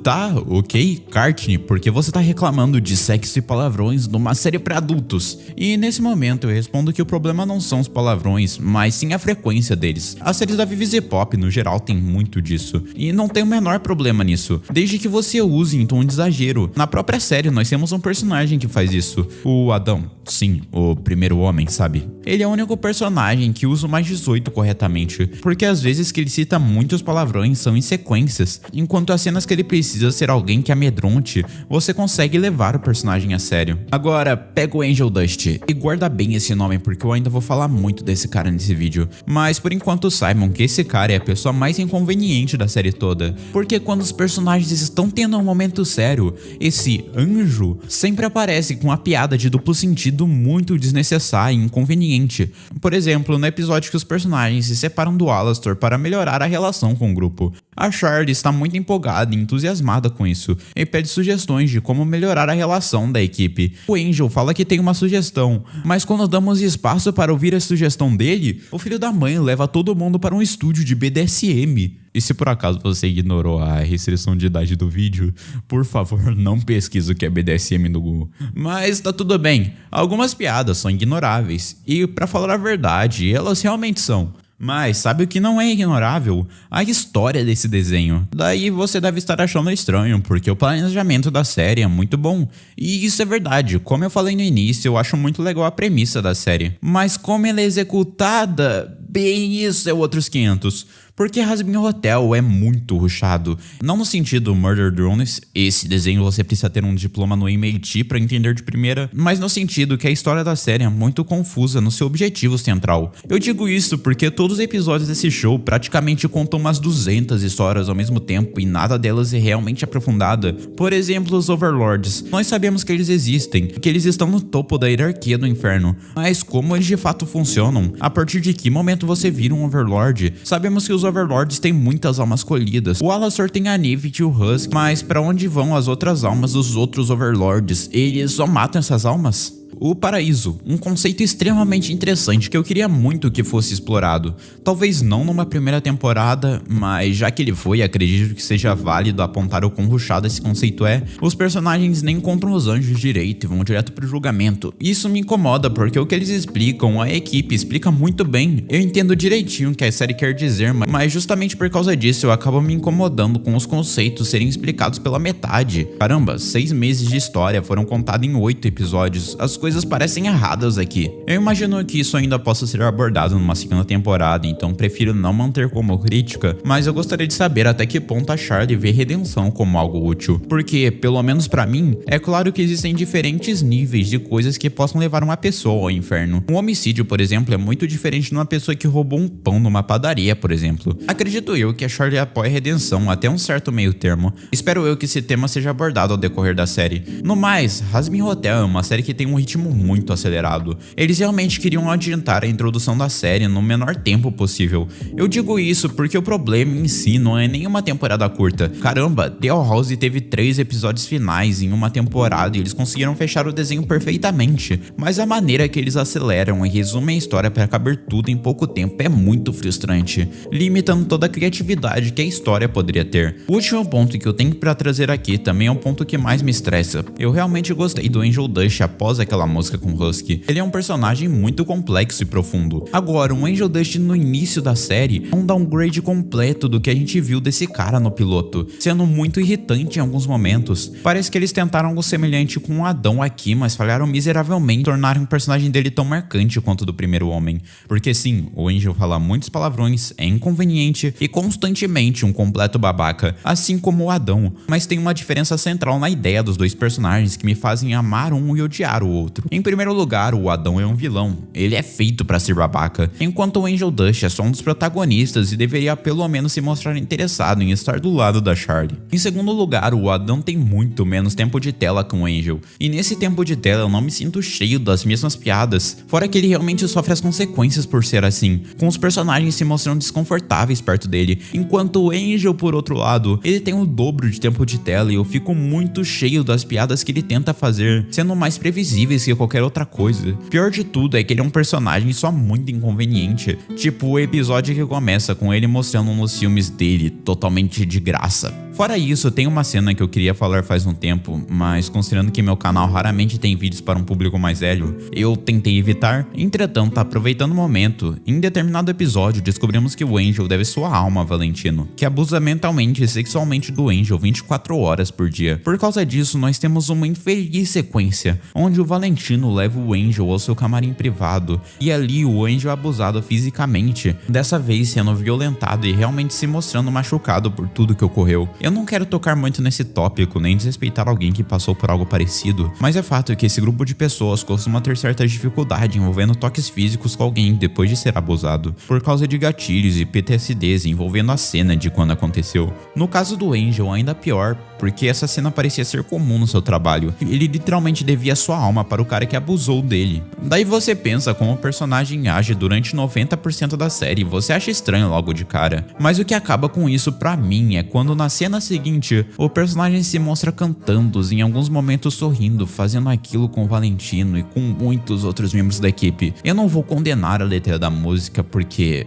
tá, ok, Courtney, por que você tá reclamando de sexo e palavrões numa série para adultos? E nesse momento eu respondo que o problema não são os palavrões, mas sim a frequência deles. As séries da VVZ Pop no geral tem muito disso, e não tem o menor problema nisso, desde que você use em tom de exagero. Na própria série nós temos um personagem que faz isso, o Adão, sim, o primeiro homem, sabe? Ele é o único personagem que usa o mais 18 corretamente, porque às vezes que ele cita muitos palavrões são em sequências, enquanto as cenas que ele precisa ser alguém que amedronte, você consegue levar o personagem a sério. Agora, pega o Angel Dust e guarda bem esse nome, porque eu ainda vou falar muito desse cara nesse vídeo, mas por enquanto saibam que esse cara é a pessoa mais inconveniente da série toda, porque quando os personagens estão tendo um momento sério, esse anjo sempre aparece com uma piada de duplo sentido muito desnecessária e inconveniente. Por exemplo, no episódio que os personagens se separam do Alastor para melhorar a relação com o grupo, a Charlie está muito empolgada e entusiasmada com isso e pede sugestões de como melhorar a relação da equipe. O Angel fala que tem uma sugestão, mas quando damos espaço para ouvir a sugestão dele, o filho da mãe leva todo mundo para um estúdio de BDSM. E se por acaso você ignorou a restrição de idade do vídeo, por favor não pesquise o que é BDSM no Google. Mas tá tudo bem, algumas piadas são ignoráveis, e pra falar a verdade, elas realmente são. Mas sabe o que não é ignorável? A história desse desenho. Daí você deve estar achando estranho, porque o planejamento da série é muito bom. E isso é verdade, como eu falei no início, eu acho muito legal a premissa da série. Mas como ela é executada, bem, isso é outros 500. Porque Jasmine Hotel é muito rushado. Não no sentido Murder Drones, esse desenho você precisa ter um diploma no MIT pra entender de primeira, mas no sentido que a história da série é muito confusa no seu objetivo central. Eu digo isso porque todos os episódios desse show praticamente contam umas 200 histórias ao mesmo tempo e nada delas é realmente aprofundada. Por exemplo, os Overlords. Nós sabemos que eles existem, que eles estão no topo da hierarquia do inferno, mas como eles de fato funcionam? A partir de que momento você vira um Overlord? Sabemos que os Overlords têm muitas almas colhidas. O Alastor tem a Nivit e o Husk, mas pra onde vão as outras almas dos outros Overlords? Eles só matam essas almas? O paraíso, um conceito extremamente interessante que eu queria muito que fosse explorado. Talvez não numa primeira temporada, mas já que ele foi, acredito que seja válido apontar o quão rushado esse conceito é. Os personagens nem encontram os anjos direito e vão direto pro julgamento. Isso me incomoda porque o que eles explicam, a equipe explica muito bem. Eu entendo direitinho o que a série quer dizer, mas justamente por causa disso eu acabo me incomodando com os conceitos serem explicados pela metade. Caramba, 6 meses de história foram contados em 8 episódios. As coisas parecem erradas aqui. Eu imagino que isso ainda possa ser abordado numa segunda temporada, então prefiro não manter como crítica, mas eu gostaria de saber até que ponto a Charlie vê redenção como algo útil. Porque, pelo menos pra mim, é claro que existem diferentes níveis de coisas que possam levar uma pessoa ao inferno. Um homicídio, por exemplo, é muito diferente de uma pessoa que roubou um pão numa padaria, por exemplo. Acredito eu que a Charlie apoia a redenção até um certo meio termo. Espero eu que esse tema seja abordado ao decorrer da série. No mais, Jasmine Hotel é uma série que tem um ritmo muito acelerado. Eles realmente queriam adiantar a introdução da série no menor tempo possível. Eu digo isso porque o problema em si não é nenhuma temporada curta. Caramba, The House teve 3 episódios finais em uma temporada e eles conseguiram fechar o desenho perfeitamente. Mas a maneira que eles aceleram e resumem a história para caber tudo em pouco tempo é muito frustrante, limitando toda a criatividade que a história poderia ter. O último ponto que eu tenho para trazer aqui também é um ponto que mais me estressa. Eu realmente gostei do Angel Dust após aquela música com Husky. Ele é um personagem muito complexo e profundo. Agora, o Angel Dust no início da série é um downgrade completo do que a gente viu desse cara no piloto, sendo muito irritante em alguns momentos. Parece que eles tentaram algo semelhante com o Adão aqui, mas falharam miseravelmente em tornarem o personagem dele tão marcante quanto o do primeiro homem. Porque sim, o Angel fala muitos palavrões, é inconveniente e constantemente um completo babaca, assim como o Adão, mas tem uma diferença central na ideia dos dois personagens que me fazem amar um e odiar o outro. Em primeiro lugar, o Adão é um vilão, ele é feito pra ser babaca, enquanto o Angel Dust é só um dos protagonistas e deveria pelo menos se mostrar interessado em estar do lado da Charlie. Em segundo lugar, o Adão tem muito menos tempo de tela com o Angel, e nesse tempo de tela eu não me sinto cheio das mesmas piadas, fora que ele realmente sofre as consequências por ser assim, com os personagens se mostrando desconfortáveis perto dele, enquanto o Angel, por outro lado, ele tem o dobro de tempo de tela e eu fico muito cheio das piadas que ele tenta fazer, sendo mais previsíveis que qualquer outra coisa. Pior de tudo é que ele é um personagem só muito inconveniente, tipo o episódio que começa com ele mostrando nos filmes dele, totalmente de graça. Fora isso, tem uma cena que eu queria falar faz um tempo, mas considerando que meu canal raramente tem vídeos para um público mais velho, eu tentei evitar. Entretanto, aproveitando o momento, em determinado episódio descobrimos que o Angel deve sua alma a Valentino, que abusa mentalmente e sexualmente do Angel 24 horas por dia. Por causa disso, nós temos uma infeliz sequência, onde o Valentino leva o Angel ao seu camarim privado, e ali o Angel é abusado fisicamente, dessa vez sendo violentado e realmente se mostrando machucado por tudo que ocorreu. Eu não quero tocar muito nesse tópico, nem desrespeitar alguém que passou por algo parecido, mas é fato que esse grupo de pessoas costuma ter certa dificuldade envolvendo toques físicos com alguém depois de ser abusado, por causa de gatilhos e PTSDs envolvendo a cena de quando aconteceu. No caso do Angel, ainda pior, porque essa cena parecia ser comum no seu trabalho. Ele literalmente devia sua alma para o cara que abusou dele. Daí você pensa como o personagem age durante 90% da série, você acha estranho logo de cara. Mas o que acaba com isso pra mim é quando na cena seguinte, o personagem se mostra cantando, em alguns momentos sorrindo, fazendo aquilo com o Valentino e com muitos outros membros da equipe. Eu não vou condenar a letra da música porque,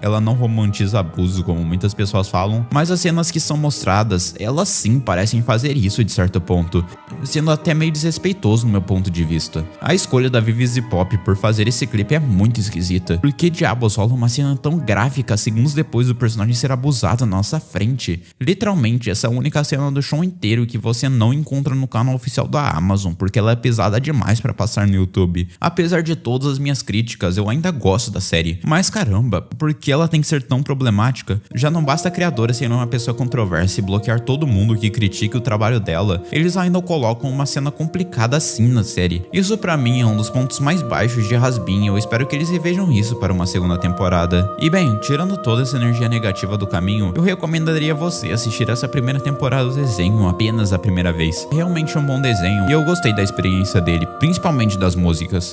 ela não romantiza abuso como muitas pessoas falam, mas as cenas que são mostradas, elas sim parecem fazer isso de certo ponto, sendo até meio desrespeitoso no meu ponto de vista. A escolha da Vivi Pop por fazer esse clipe é muito esquisita. Por que diabos rola uma cena tão gráfica segundos depois do personagem ser abusado na nossa frente? Literalmente, essa é a única cena do show inteiro que você não encontra no canal oficial da Amazon, porque ela é pesada demais pra passar no YouTube. Apesar de todas as minhas críticas, eu ainda gosto da série. Mas caramba, por que ela tem que ser tão problemática? Já não basta a criadora ser uma pessoa controversa e bloquear todo mundo que critique o trabalho dela, eles ainda colocam uma cena complicada assim na série. Isso pra mim é um dos pontos mais baixos de Hazbin, eu espero que eles revejam isso para uma segunda temporada. E bem, tirando toda essa energia negativa do caminho, eu recomendaria você assistir essa primeira temporada do desenho apenas a primeira vez. Realmente é um bom desenho e eu gostei da experiência dele, principalmente das músicas.